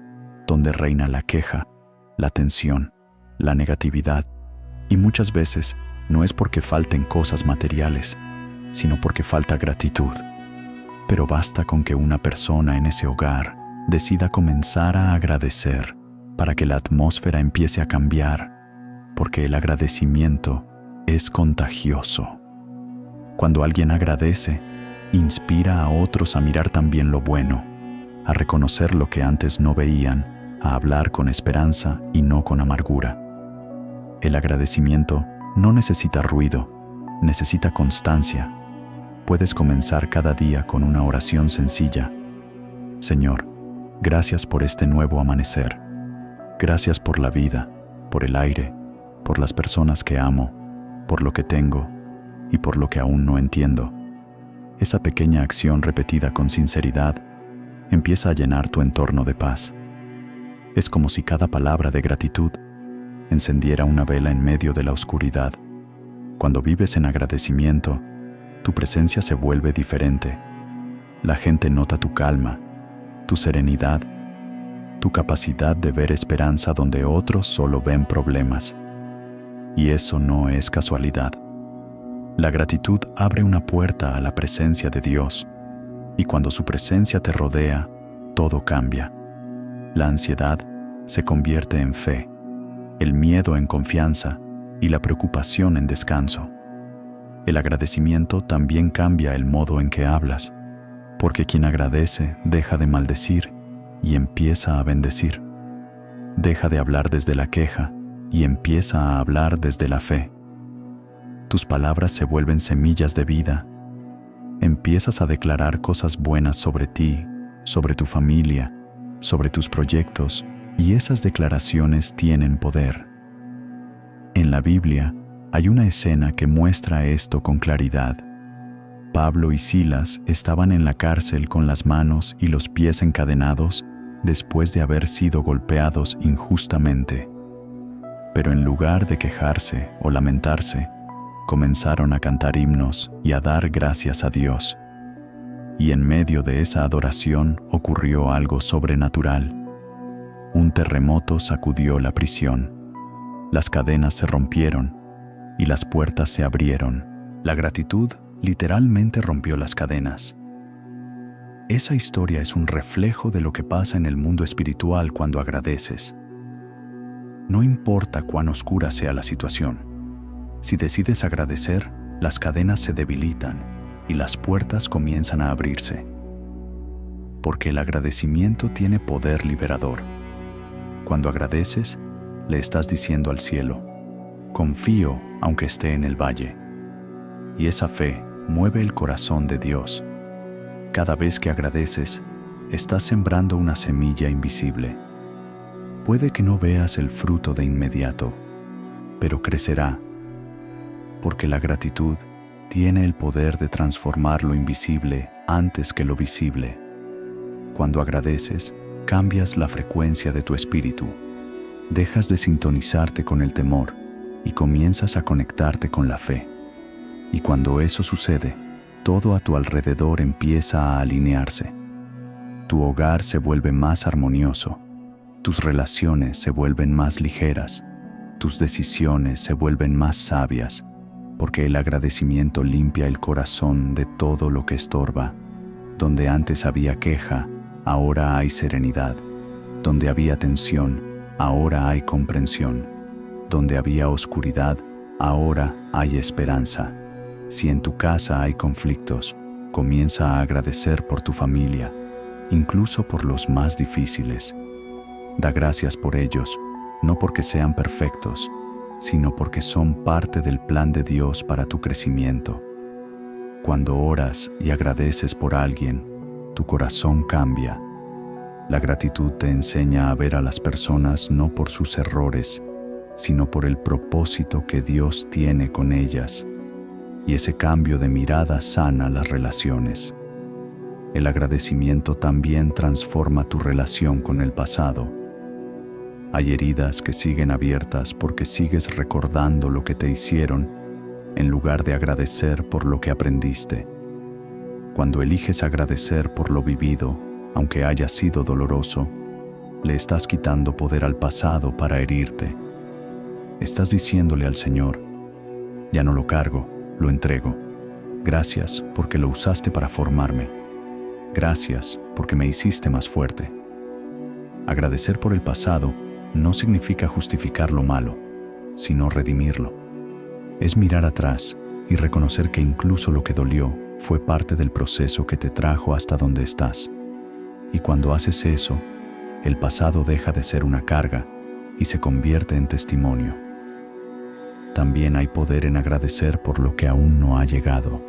donde reina la queja, la tensión, la negatividad, y muchas veces no es porque falten cosas materiales, sino porque falta gratitud. Pero basta con que una persona en ese hogar decida comenzar a agradecer para que la atmósfera empiece a cambiar, porque el agradecimiento es contagioso. Cuando alguien agradece, inspira a otros a mirar también lo bueno, a reconocer lo que antes no veían, a hablar con esperanza y no con amargura. El agradecimiento no necesita ruido, necesita constancia. Puedes comenzar cada día con una oración sencilla. Señor, gracias por este nuevo amanecer. Gracias por la vida, por el aire, por las personas que amo, por lo que tengo y por lo que aún no entiendo. Esa pequeña acción repetida con sinceridad empieza a llenar tu entorno de paz. Es como si cada palabra de gratitud encendiera una vela en medio de la oscuridad. Cuando vives en agradecimiento, tu presencia se vuelve diferente. La gente nota tu calma, tu serenidad, tu capacidad de ver esperanza donde otros solo ven problemas. Y eso no es casualidad. La gratitud abre una puerta a la presencia de Dios, y cuando su presencia te rodea, todo cambia. La ansiedad se convierte en fe, el miedo en confianza y la preocupación en descanso. El agradecimiento también cambia el modo en que hablas, porque quien agradece deja de maldecir y empieza a bendecir. Deja de hablar desde la queja y empieza a hablar desde la fe. Tus palabras se vuelven semillas de vida. Empiezas a declarar cosas buenas sobre ti, sobre tu familia, sobre tus proyectos, y esas declaraciones tienen poder. En la Biblia hay una escena que muestra esto con claridad. Pablo y Silas estaban en la cárcel con las manos y los pies encadenados después de haber sido golpeados injustamente. Pero en lugar de quejarse o lamentarse, comenzaron a cantar himnos y a dar gracias a Dios. Y en medio de esa adoración ocurrió algo sobrenatural. Un terremoto sacudió la prisión. Las cadenas se rompieron y las puertas se abrieron. La gratitud literalmente rompió las cadenas. Esa historia es un reflejo de lo que pasa en el mundo espiritual cuando agradeces. No importa cuán oscura sea la situación. Si decides agradecer, las cadenas se debilitan y las puertas comienzan a abrirse. Porque el agradecimiento tiene poder liberador. Cuando agradeces, le estás diciendo al cielo, confío aunque esté en el valle. Y esa fe mueve el corazón de Dios. Cada vez que agradeces, estás sembrando una semilla invisible. Puede que no veas el fruto de inmediato, pero crecerá, porque la gratitud tiene el poder de transformar lo invisible antes que lo visible. Cuando agradeces, cambias la frecuencia de tu espíritu. Dejas de sintonizarte con el temor y comienzas a conectarte con la fe. Y cuando eso sucede, todo a tu alrededor empieza a alinearse. Tu hogar se vuelve más armonioso, tus relaciones se vuelven más ligeras, tus decisiones se vuelven más sabias, porque el agradecimiento limpia el corazón de todo lo que estorba. Donde antes había queja, ahora hay serenidad. Donde había tensión, ahora hay comprensión. Donde había oscuridad, ahora hay esperanza. Si en tu casa hay conflictos, comienza a agradecer por tu familia, incluso por los más difíciles. Da gracias por ellos, no porque sean perfectos, sino porque son parte del plan de Dios para tu crecimiento. Cuando oras y agradeces por alguien, tu corazón cambia. La gratitud te enseña a ver a las personas no por sus errores, sino por el propósito que Dios tiene con ellas. Y ese cambio de mirada sana las relaciones. El agradecimiento también transforma tu relación con el pasado. Hay heridas que siguen abiertas porque sigues recordando lo que te hicieron en lugar de agradecer por lo que aprendiste. Cuando eliges agradecer por lo vivido, aunque haya sido doloroso, le estás quitando poder al pasado para herirte. Estás diciéndole al Señor, Ya no lo cargo, lo entrego. Gracias porque lo usaste para formarme. Gracias porque me hiciste más fuerte. Agradecer por el pasado no significa justificar lo malo, sino redimirlo. Es mirar atrás y reconocer que incluso lo que dolió fue parte del proceso que te trajo hasta donde estás. Y cuando haces eso, el pasado deja de ser una carga y se convierte en testimonio. También hay poder en agradecer por lo que aún no ha llegado.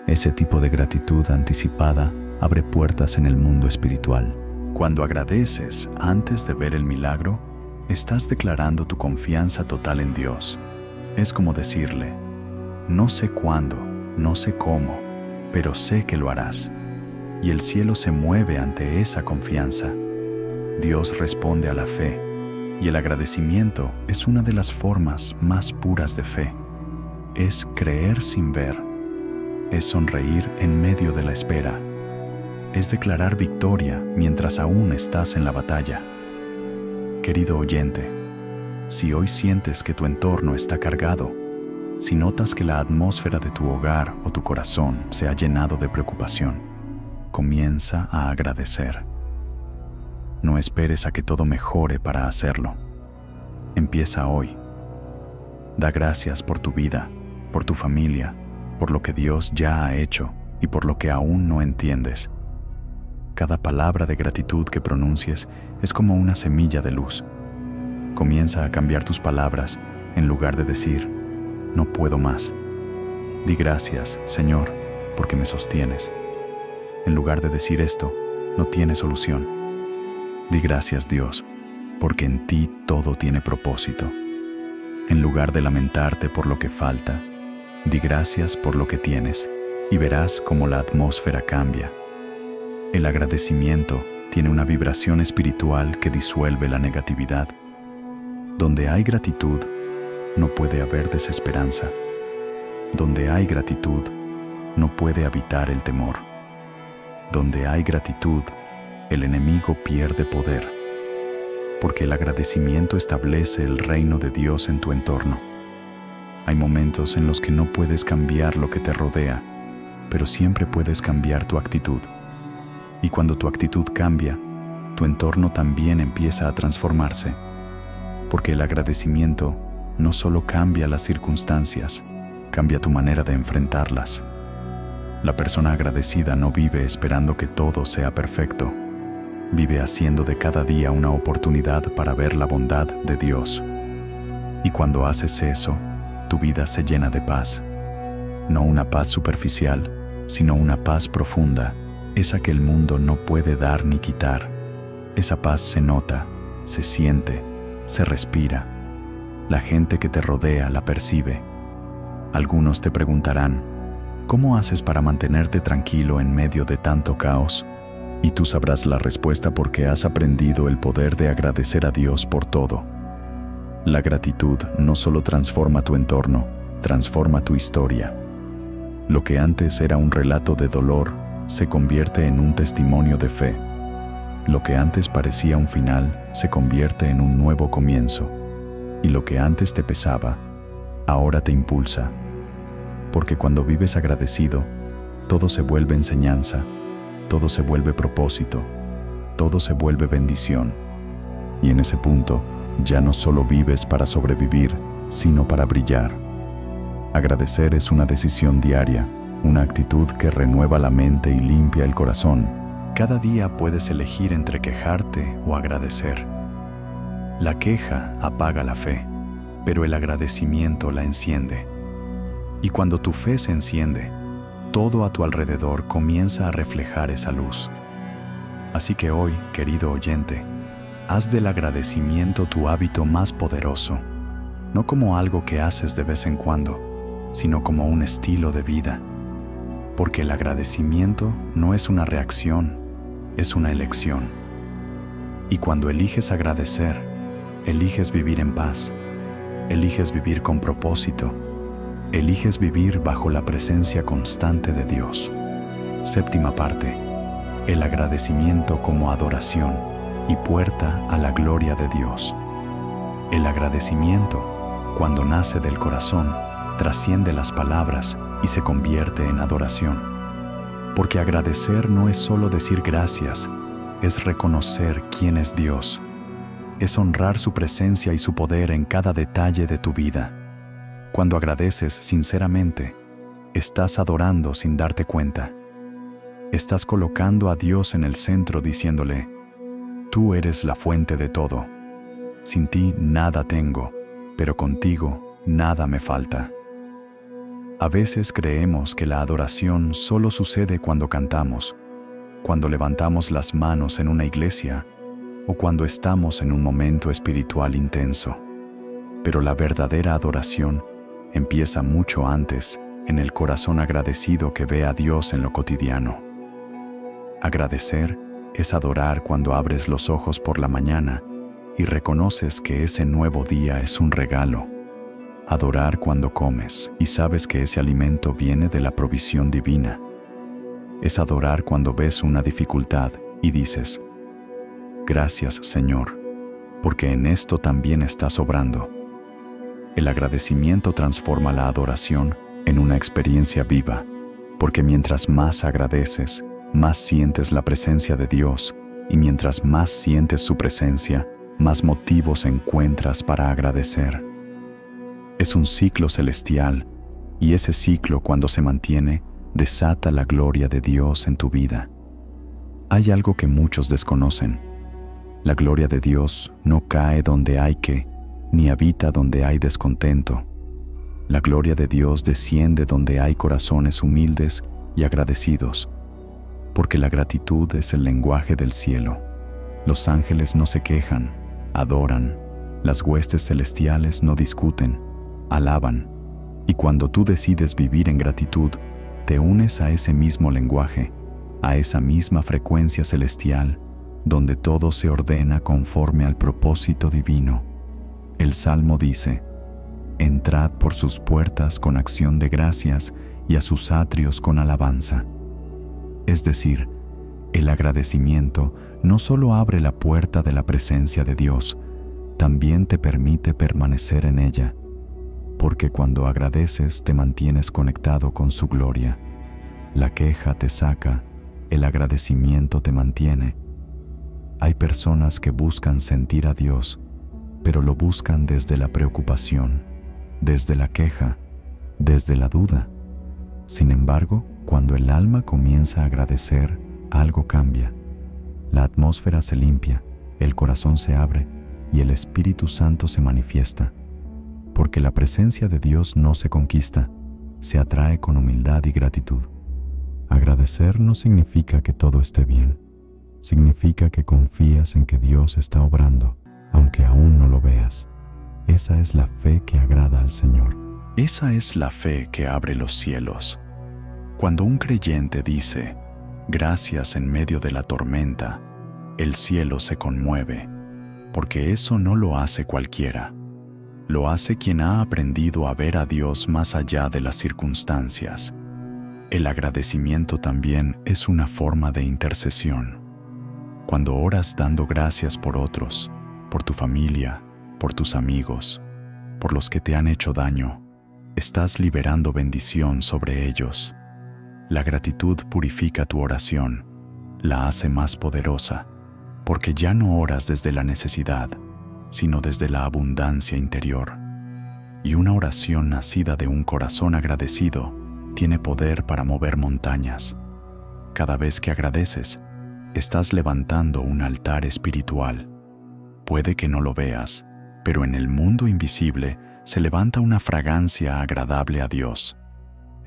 Ese tipo de gratitud anticipada abre puertas en el mundo espiritual. Cuando agradeces antes de ver el milagro, estás declarando tu confianza total en Dios. Es como decirle: no sé cuándo, no sé cómo, pero sé que lo harás. Y el cielo se mueve ante esa confianza. Dios responde a la fe, y el agradecimiento es una de las formas más puras de fe. Es creer sin ver. Es sonreír en medio de la espera. Es declarar victoria mientras aún estás en la batalla. Querido oyente, si hoy sientes que tu entorno está cargado, si notas que la atmósfera de tu hogar o tu corazón se ha llenado de preocupación, comienza a agradecer. No esperes a que todo mejore para hacerlo. Empieza hoy. Da gracias por tu vida, por tu familia, por lo que Dios ya ha hecho y por lo que aún no entiendes. Cada palabra de gratitud que pronuncies es como una semilla de luz. Comienza a cambiar tus palabras en lugar de decir: no puedo más. Di gracias, Señor, porque me sostienes. En lugar de decir esto, no tiene solución. Di gracias, Dios, porque en ti todo tiene propósito. En lugar de lamentarte por lo que falta, di gracias por lo que tienes y verás cómo la atmósfera cambia. El agradecimiento tiene una vibración espiritual que disuelve la negatividad. Donde hay gratitud, no puede haber desesperanza. Donde hay gratitud, no puede habitar el temor. Donde hay gratitud, el enemigo pierde poder. Porque el agradecimiento establece el reino de Dios en tu entorno. Hay momentos en los que no puedes cambiar lo que te rodea, pero siempre puedes cambiar tu actitud. Y cuando tu actitud cambia, tu entorno también empieza a transformarse. Porque el agradecimiento no solo cambia las circunstancias, cambia tu manera de enfrentarlas. La persona agradecida no vive esperando que todo sea perfecto. Vive haciendo de cada día una oportunidad para ver la bondad de Dios. Y cuando haces eso, tu vida se llena de paz. No una paz superficial, sino una paz profunda, esa que el mundo no puede dar ni quitar. Esa paz se nota, se siente, se respira. La gente que te rodea la percibe. Algunos te preguntarán: ¿cómo haces para mantenerte tranquilo en medio de tanto caos? Y tú sabrás la respuesta porque has aprendido el poder de agradecer a Dios por todo. La gratitud no solo transforma tu entorno, transforma tu historia. Lo que antes era un relato de dolor se convierte en un testimonio de fe. Lo que antes parecía un final se convierte en un nuevo comienzo. Y lo que antes te pesaba, ahora te impulsa. Porque cuando vives agradecido, todo se vuelve enseñanza, todo se vuelve propósito, todo se vuelve bendición. Y en ese punto, ya no solo vives para sobrevivir, sino para brillar. Agradecer es una decisión diaria, una actitud que renueva la mente y limpia el corazón. Cada día puedes elegir entre quejarte o agradecer. La queja apaga la fe, pero el agradecimiento la enciende. Y cuando tu fe se enciende, todo a tu alrededor comienza a reflejar esa luz. Así que hoy, querido oyente, haz del agradecimiento tu hábito más poderoso, no como algo que haces de vez en cuando, sino como un estilo de vida. Porque el agradecimiento no es una reacción, es una elección. Y cuando eliges agradecer, eliges vivir en paz, eliges vivir con propósito, eliges vivir bajo la presencia constante de Dios. Séptima parte: el agradecimiento como adoración y puerta a la gloria de Dios. El agradecimiento, cuando nace del corazón, trasciende las palabras y se convierte en adoración. Porque agradecer no es solo decir gracias, es reconocer quién es Dios. Es honrar su presencia y su poder en cada detalle de tu vida. Cuando agradeces sinceramente, estás adorando sin darte cuenta. Estás colocando a Dios en el centro diciéndole: tú eres la fuente de todo. Sin ti nada tengo, pero contigo nada me falta. A veces creemos que la adoración solo sucede cuando cantamos, cuando levantamos las manos en una iglesia o cuando estamos en un momento espiritual intenso. Pero la verdadera adoración empieza mucho antes, en el corazón agradecido que ve a Dios en lo cotidiano. Agradecer es adorar cuando abres los ojos por la mañana y reconoces que ese nuevo día es un regalo. Adorar cuando comes y sabes que ese alimento viene de la provisión divina. Es adorar cuando ves una dificultad y dices: gracias, Señor, porque en esto también estás obrando. El agradecimiento transforma la adoración en una experiencia viva, porque mientras más agradeces, más sientes la presencia de Dios, y mientras más sientes su presencia, más motivos encuentras para agradecer. Es un ciclo celestial, y ese ciclo, cuando se mantiene, desata la gloria de Dios en tu vida. Hay algo que muchos desconocen. La gloria de Dios no cae donde hay que, ni habita donde hay descontento. La gloria de Dios desciende donde hay corazones humildes y agradecidos, porque la gratitud es el lenguaje del cielo. Los ángeles no se quejan, adoran. Las huestes celestiales no discuten, alaban. Y cuando tú decides vivir en gratitud, te unes a ese mismo lenguaje, a esa misma frecuencia celestial, donde todo se ordena conforme al propósito divino. El Salmo dice: entrad por sus puertas con acción de gracias y a sus atrios con alabanza. Es decir, el agradecimiento no solo abre la puerta de la presencia de Dios, también te permite permanecer en ella, porque cuando agradeces te mantienes conectado con su gloria. La queja te saca, el agradecimiento te mantiene. Hay personas que buscan sentir a Dios, pero lo buscan desde la preocupación, desde la queja, desde la duda. Sin embargo, cuando el alma comienza a agradecer, algo cambia. La atmósfera se limpia, el corazón se abre y el Espíritu Santo se manifiesta. Porque la presencia de Dios no se conquista, se atrae con humildad y gratitud. Agradecer no significa que todo esté bien. Significa que confías en que Dios está obrando, aunque aún no lo veas. Esa es la fe que agrada al Señor. Esa es la fe que abre los cielos. Cuando un creyente dice gracias en medio de la tormenta, el cielo se conmueve, porque eso no lo hace cualquiera. Lo hace quien ha aprendido a ver a Dios más allá de las circunstancias. El agradecimiento también es una forma de intercesión. Cuando oras dando gracias por otros, por tu familia, por tus amigos, por los que te han hecho daño, estás liberando bendición sobre ellos. La gratitud purifica tu oración, la hace más poderosa, porque ya no oras desde la necesidad, sino desde la abundancia interior. Y una oración nacida de un corazón agradecido tiene poder para mover montañas. Cada vez que agradeces, estás levantando un altar espiritual. Puede que no lo veas, pero en el mundo invisible se levanta una fragancia agradable a Dios.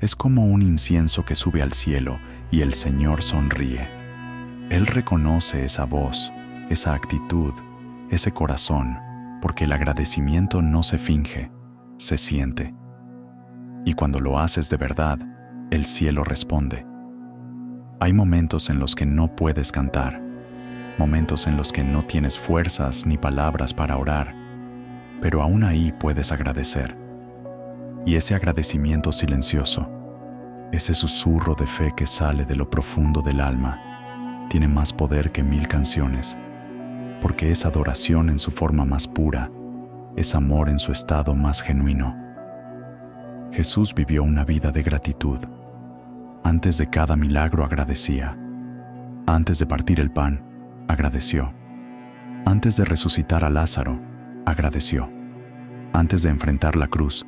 Es como un incienso que sube al cielo y el Señor sonríe. Él reconoce esa voz, esa actitud, ese corazón, porque el agradecimiento no se finge, se siente. Y cuando lo haces de verdad, el cielo responde. Hay momentos en los que no puedes cantar, momentos en los que no tienes fuerzas ni palabras para orar, pero aún ahí puedes agradecer. Y ese agradecimiento silencioso, ese susurro de fe que sale de lo profundo del alma, tiene más poder que 1000 canciones, porque es adoración en su forma más pura, es amor en su estado más genuino. Jesús vivió una vida de gratitud. Antes de cada milagro agradecía. Antes de partir el pan, agradeció. Antes de resucitar a Lázaro, agradeció. Antes de enfrentar la cruz,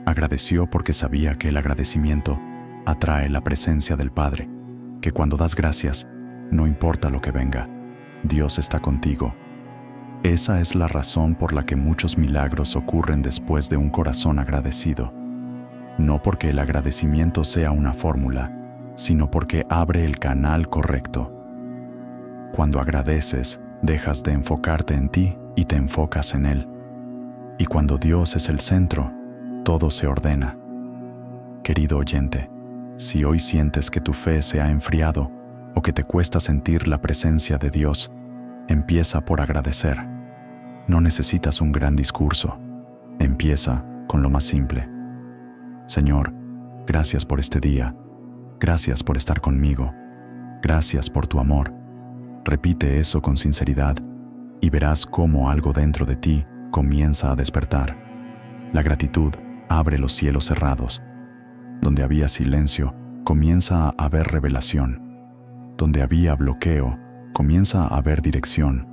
agradeció porque sabía que el agradecimiento atrae la presencia del Padre, que cuando das gracias, no importa lo que venga, Dios está contigo. Esa es la razón por la que muchos milagros ocurren después de un corazón agradecido. No porque el agradecimiento sea una fórmula, sino porque abre el canal correcto. Cuando agradeces, dejas de enfocarte en ti y te enfocas en Él. Y cuando Dios es el centro, todo se ordena. Querido oyente, si hoy sientes que tu fe se ha enfriado o que te cuesta sentir la presencia de Dios, empieza por agradecer. No necesitas un gran discurso. Empieza con lo más simple. Señor, gracias por este día. Gracias por estar conmigo. Gracias por tu amor. Repite eso con sinceridad y verás cómo algo dentro de ti comienza a despertar. La gratitud abre los cielos cerrados. Donde había silencio, comienza a haber revelación. Donde había bloqueo, comienza a haber dirección.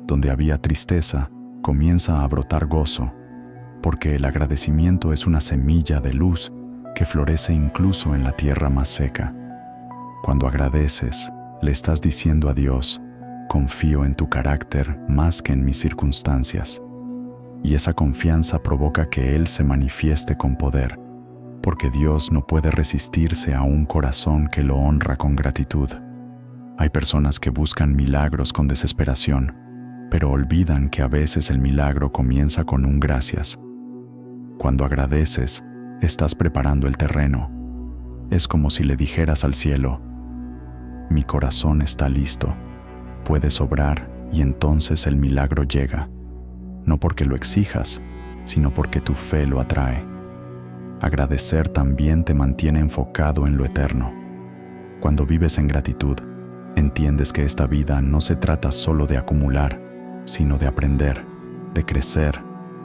Donde había tristeza, comienza a brotar gozo. Porque el agradecimiento es una semilla de luz que florece incluso en la tierra más seca. Cuando agradeces, le estás diciendo a Dios, confío en tu carácter más que en mis circunstancias. Y esa confianza provoca que Él se manifieste con poder, porque Dios no puede resistirse a un corazón que lo honra con gratitud. Hay personas que buscan milagros con desesperación, pero olvidan que a veces el milagro comienza con un gracias. Cuando agradeces, estás preparando el terreno. Es como si le dijeras al cielo, mi corazón está listo, puedes obrar y entonces el milagro llega. No porque lo exijas, sino porque tu fe lo atrae. Agradecer también te mantiene enfocado en lo eterno. Cuando vives en gratitud, entiendes que esta vida no se trata solo de acumular, sino de aprender, de crecer,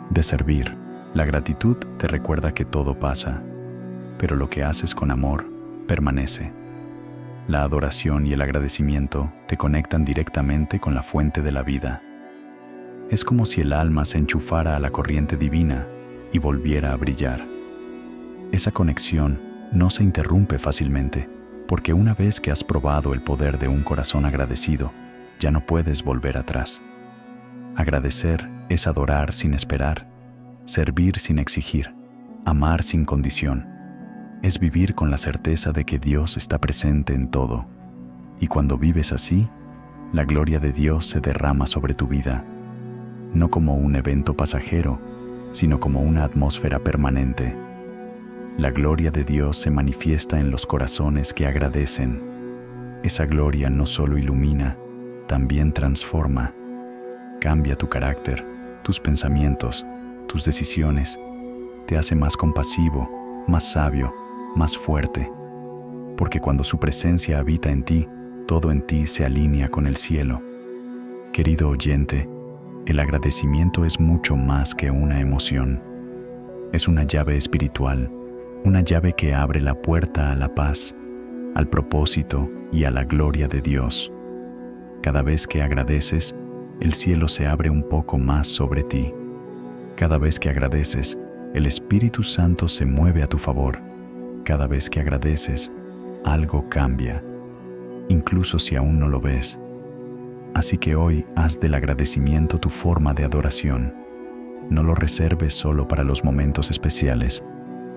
de servir. La gratitud te recuerda que todo pasa, pero lo que haces con amor permanece. La adoración y el agradecimiento te conectan directamente con la fuente de la vida. Es como si el alma se enchufara a la corriente divina y volviera a brillar. Esa conexión no se interrumpe fácilmente, porque una vez que has probado el poder de un corazón agradecido, ya no puedes volver atrás. Agradecer es adorar sin esperar, servir sin exigir, amar sin condición. Es vivir con la certeza de que Dios está presente en todo. Y cuando vives así, la gloria de Dios se derrama sobre tu vida, no como un evento pasajero, sino como una atmósfera permanente. La gloria de Dios se manifiesta en los corazones que agradecen. Esa gloria no solo ilumina, también transforma. Cambia tu carácter, tus pensamientos, tus decisiones. Te hace más compasivo, más sabio, más fuerte. Porque cuando su presencia habita en ti, todo en ti se alinea con el cielo. Querido oyente, el agradecimiento es mucho más que una emoción. Es una llave espiritual, una llave que abre la puerta a la paz, al propósito y a la gloria de Dios. Cada vez que agradeces, el cielo se abre un poco más sobre ti. Cada vez que agradeces, el Espíritu Santo se mueve a tu favor. Cada vez que agradeces, algo cambia, incluso si aún no lo ves. Así que hoy haz del agradecimiento tu forma de adoración. No lo reserves solo para los momentos especiales.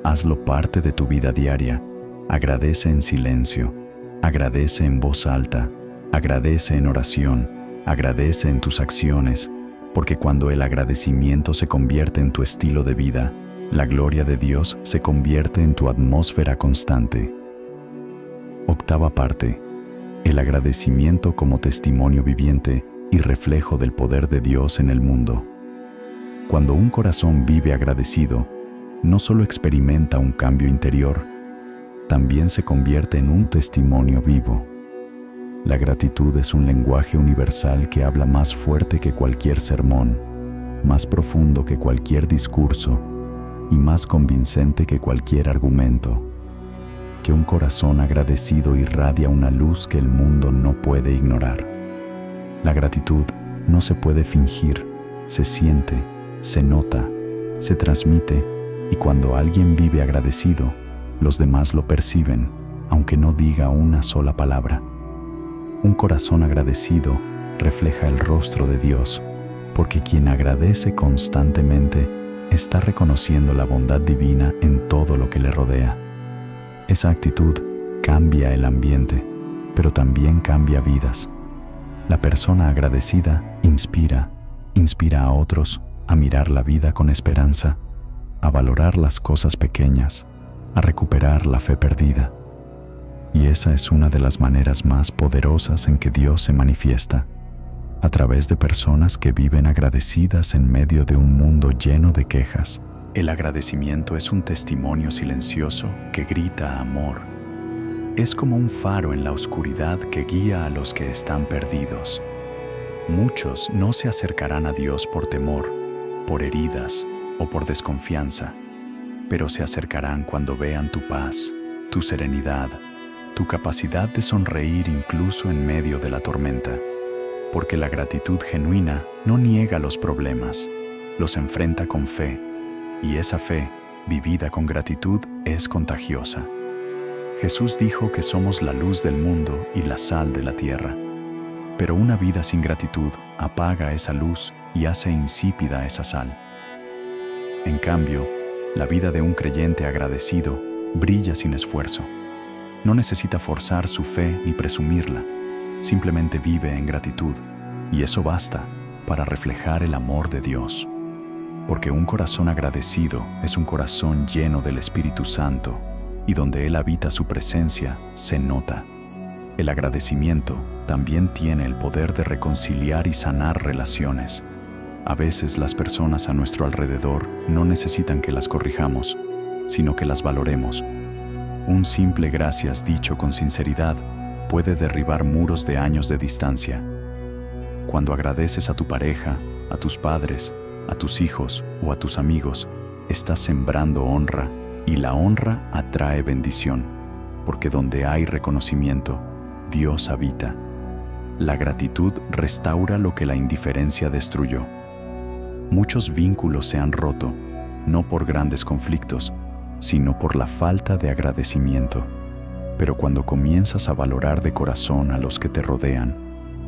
Hazlo parte de tu vida diaria. Agradece en silencio, agradece en voz alta, agradece en oración, agradece en tus acciones, porque cuando el agradecimiento se convierte en tu estilo de vida, la gloria de Dios se convierte en tu atmósfera constante. Octava parte. El agradecimiento como testimonio viviente y reflejo del poder de Dios en el mundo. Cuando un corazón vive agradecido, no solo experimenta un cambio interior, también se convierte en un testimonio vivo. La gratitud es un lenguaje universal que habla más fuerte que cualquier sermón, más profundo que cualquier discurso, y más convincente que cualquier argumento, que un corazón agradecido irradia una luz que el mundo no puede ignorar. La gratitud no se puede fingir, se siente, se nota, se transmite, y cuando alguien vive agradecido, los demás lo perciben, aunque no diga una sola palabra. Un corazón agradecido refleja el rostro de Dios, porque quien agradece constantemente está reconociendo la bondad divina en todo lo que le rodea. Esa actitud cambia el ambiente, pero también cambia vidas. La persona agradecida inspira a otros a mirar la vida con esperanza, a valorar las cosas pequeñas, a recuperar la fe perdida. Y esa es una de las maneras más poderosas en que Dios se manifiesta, a través de personas que viven agradecidas en medio de un mundo lleno de quejas. El agradecimiento es un testimonio silencioso que grita amor. Es como un faro en la oscuridad que guía a los que están perdidos. Muchos no se acercarán a Dios por temor, por heridas o por desconfianza, pero se acercarán cuando vean tu paz, tu serenidad, tu capacidad de sonreír incluso en medio de la tormenta. Porque la gratitud genuina no niega los problemas, los enfrenta con fe, y esa fe, vivida con gratitud, es contagiosa. Jesús dijo que somos la luz del mundo y la sal de la tierra, pero una vida sin gratitud apaga esa luz y hace insípida esa sal. En cambio, la vida de un creyente agradecido brilla sin esfuerzo. No necesita forzar su fe ni presumirla, simplemente vive en gratitud, y eso basta para reflejar el amor de Dios. Porque un corazón agradecido es un corazón lleno del Espíritu Santo, y donde Él habita su presencia, se nota. El agradecimiento también tiene el poder de reconciliar y sanar relaciones. A veces las personas a nuestro alrededor no necesitan que las corrijamos, sino que las valoremos. Un simple gracias dicho con sinceridad puede derribar muros de años de distancia. Cuando agradeces a tu pareja, a tus padres, a tus hijos o a tus amigos, estás sembrando honra, y la honra atrae bendición, porque donde hay reconocimiento, Dios habita. La gratitud restaura lo que la indiferencia destruyó. Muchos vínculos se han roto, no por grandes conflictos, sino por la falta de agradecimiento. Pero cuando comienzas a valorar de corazón a los que te rodean,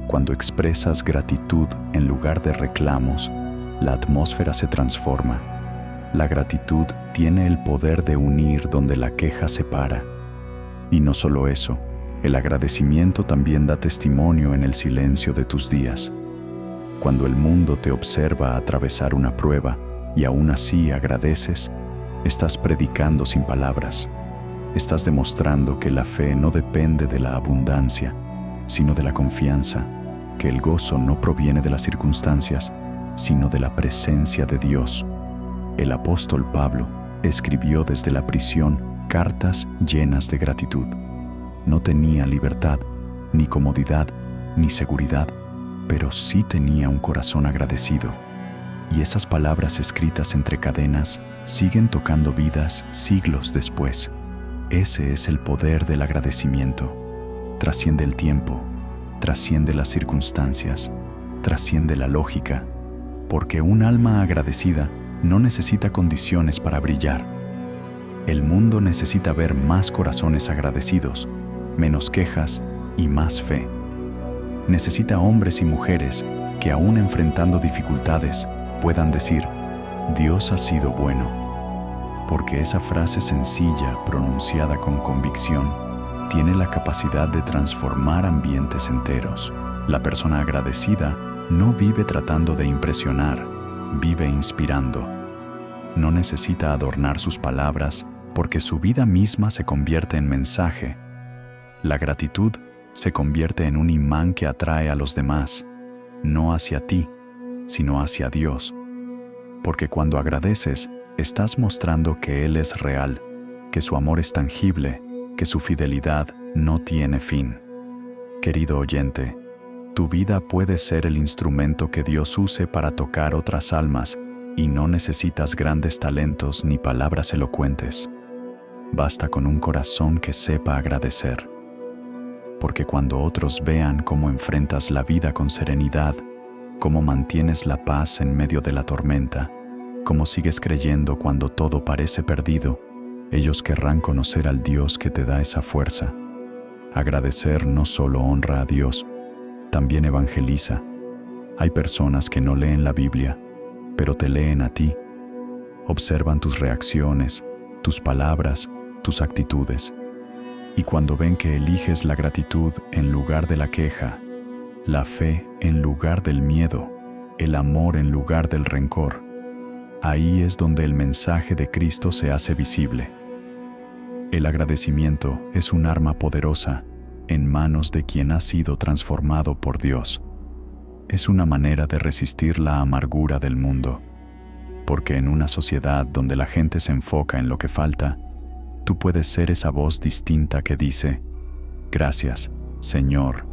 cuando expresas gratitud en lugar de reclamos, la atmósfera se transforma. La gratitud tiene el poder de unir donde la queja separa. Y no solo eso, el agradecimiento también da testimonio en el silencio de tus días. Cuando el mundo te observa atravesar una prueba y aún así agradeces, estás predicando sin palabras. Estás demostrando que la fe no depende de la abundancia, sino de la confianza, que el gozo no proviene de las circunstancias, sino de la presencia de Dios. El apóstol Pablo escribió desde la prisión cartas llenas de gratitud. No tenía libertad, ni comodidad, ni seguridad, pero sí tenía un corazón agradecido. Y esas palabras escritas entre cadenas siguen tocando vidas siglos después. Ese es el poder del agradecimiento. Trasciende el tiempo, trasciende las circunstancias, trasciende la lógica, porque un alma agradecida no necesita condiciones para brillar. El mundo necesita ver más corazones agradecidos, menos quejas y más fe. Necesita hombres y mujeres que, aún enfrentando dificultades, puedan decir: Dios ha sido bueno. Porque esa frase sencilla, pronunciada con convicción, tiene la capacidad de transformar ambientes enteros. La persona agradecida no vive tratando de impresionar, vive inspirando. No necesita adornar sus palabras porque su vida misma se convierte en mensaje. La gratitud se convierte en un imán que atrae a los demás, no hacia ti, sino hacia Dios. Porque cuando agradeces, estás mostrando que Él es real, que su amor es tangible, que su fidelidad no tiene fin. Querido oyente, tu vida puede ser el instrumento que Dios use para tocar otras almas Y no necesitas grandes talentos ni palabras elocuentes. Basta con un corazón que sepa agradecer. Porque cuando otros vean cómo enfrentas la vida con serenidad, cómo mantienes la paz en medio de la tormenta, cómo sigues creyendo cuando todo parece perdido, ellos querrán conocer al Dios que te da esa fuerza. Agradecer no solo honra a Dios, también evangeliza. Hay personas que no leen la Biblia, pero te leen a ti. Observan tus reacciones, tus palabras, tus actitudes. Y cuando ven que eliges la gratitud en lugar de la queja, la fe en lugar del miedo, el amor en lugar del rencor, ahí es donde el mensaje de Cristo se hace visible. El agradecimiento es un arma poderosa en manos de quien ha sido transformado por Dios. Es una manera de resistir la amargura del mundo, porque en una sociedad donde la gente se enfoca en lo que falta, tú puedes ser esa voz distinta que dice: gracias, Señor,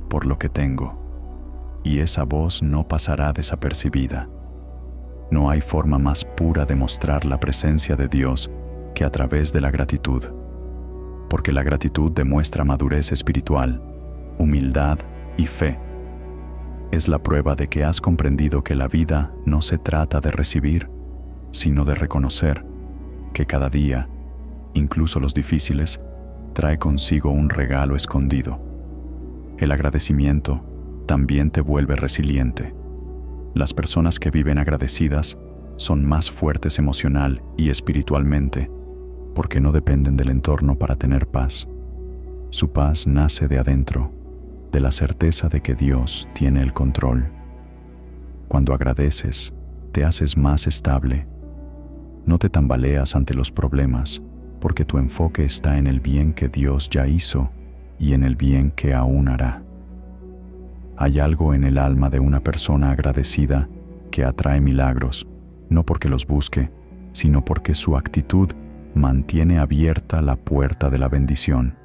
por lo que tengo. Y esa voz no pasará desapercibida. No hay forma más pura de mostrar la presencia de Dios que a través de la gratitud, porque la gratitud demuestra madurez espiritual, humildad y fe. Es la prueba de que has comprendido que la vida no se trata de recibir, sino de reconocer que cada día, incluso los difíciles, trae consigo un regalo escondido. El agradecimiento también te vuelve resiliente. Las personas que viven agradecidas son más fuertes emocional y espiritualmente, porque no dependen del entorno para tener paz. Su paz nace de adentro, de la certeza de que Dios tiene el control. Cuando agradeces, te haces más estable. No te tambaleas ante los problemas, porque tu enfoque está en el bien que Dios ya hizo y en el bien que aún hará. Hay algo en el alma de una persona agradecida que atrae milagros, no porque los busque, sino porque su actitud mantiene abierta la puerta de la bendición.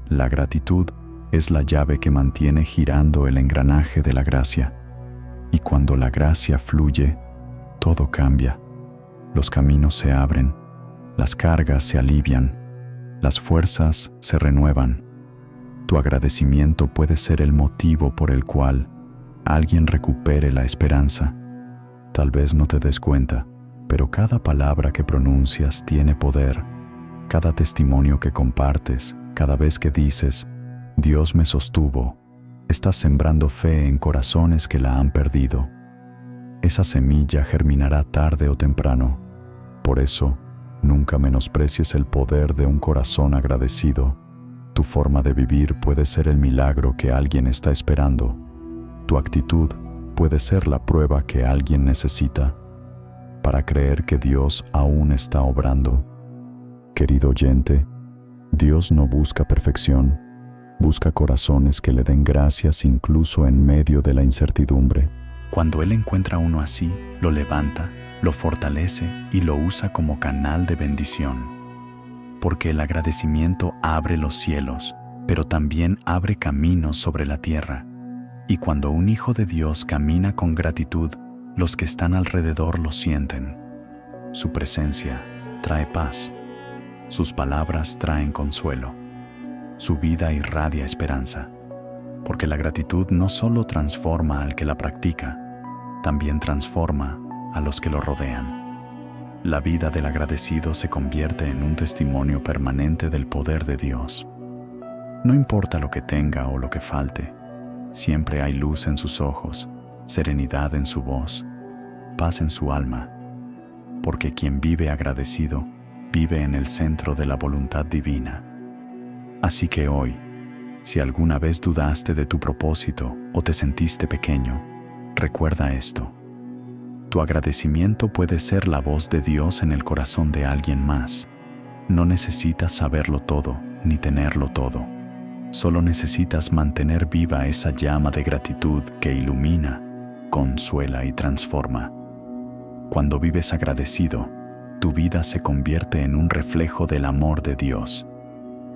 La gratitud es la llave que mantiene girando el engranaje de la gracia, y cuando la gracia fluye, todo cambia. Los caminos se abren, las cargas se alivian, las fuerzas se renuevan. Tu agradecimiento puede ser el motivo por el cual alguien recupere la esperanza. Tal vez no te des cuenta, pero cada palabra que pronuncias tiene poder. Cada testimonio que compartes, cada vez que dices: Dios me sostuvo, estás sembrando fe en corazones que la han perdido. Esa semilla germinará tarde o temprano. Por eso, nunca menosprecies el poder de un corazón agradecido. Tu forma de vivir puede ser el milagro que alguien está esperando. Tu actitud puede ser la prueba que alguien necesita para creer que Dios aún está obrando. Querido oyente, Dios no busca perfección, busca corazones que le den gracias incluso en medio de la incertidumbre. Cuando Él encuentra a uno así, lo levanta, lo fortalece y lo usa como canal de bendición. Porque el agradecimiento abre los cielos, pero también abre caminos sobre la tierra. Y cuando un hijo de Dios camina con gratitud, los que están alrededor lo sienten. Su presencia trae paz. Sus palabras traen consuelo. Su vida irradia esperanza. Porque la gratitud no solo transforma al que la practica, también transforma a los que lo rodean. La vida del agradecido se convierte en un testimonio permanente del poder de Dios. No importa lo que tenga o lo que falte, siempre hay luz en sus ojos, serenidad en su voz, paz en su alma, porque quien vive agradecido vive en el centro de la voluntad divina. Así que hoy, si alguna vez dudaste de tu propósito o te sentiste pequeño, recuerda esto. Tu agradecimiento puede ser la voz de Dios en el corazón de alguien más. No necesitas saberlo todo ni tenerlo todo. Solo necesitas mantener viva esa llama de gratitud que ilumina, consuela y transforma. Cuando vives agradecido, tu vida se convierte en un reflejo del amor de Dios.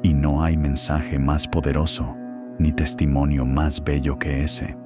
Y no hay mensaje más poderoso, ni testimonio más bello que ese.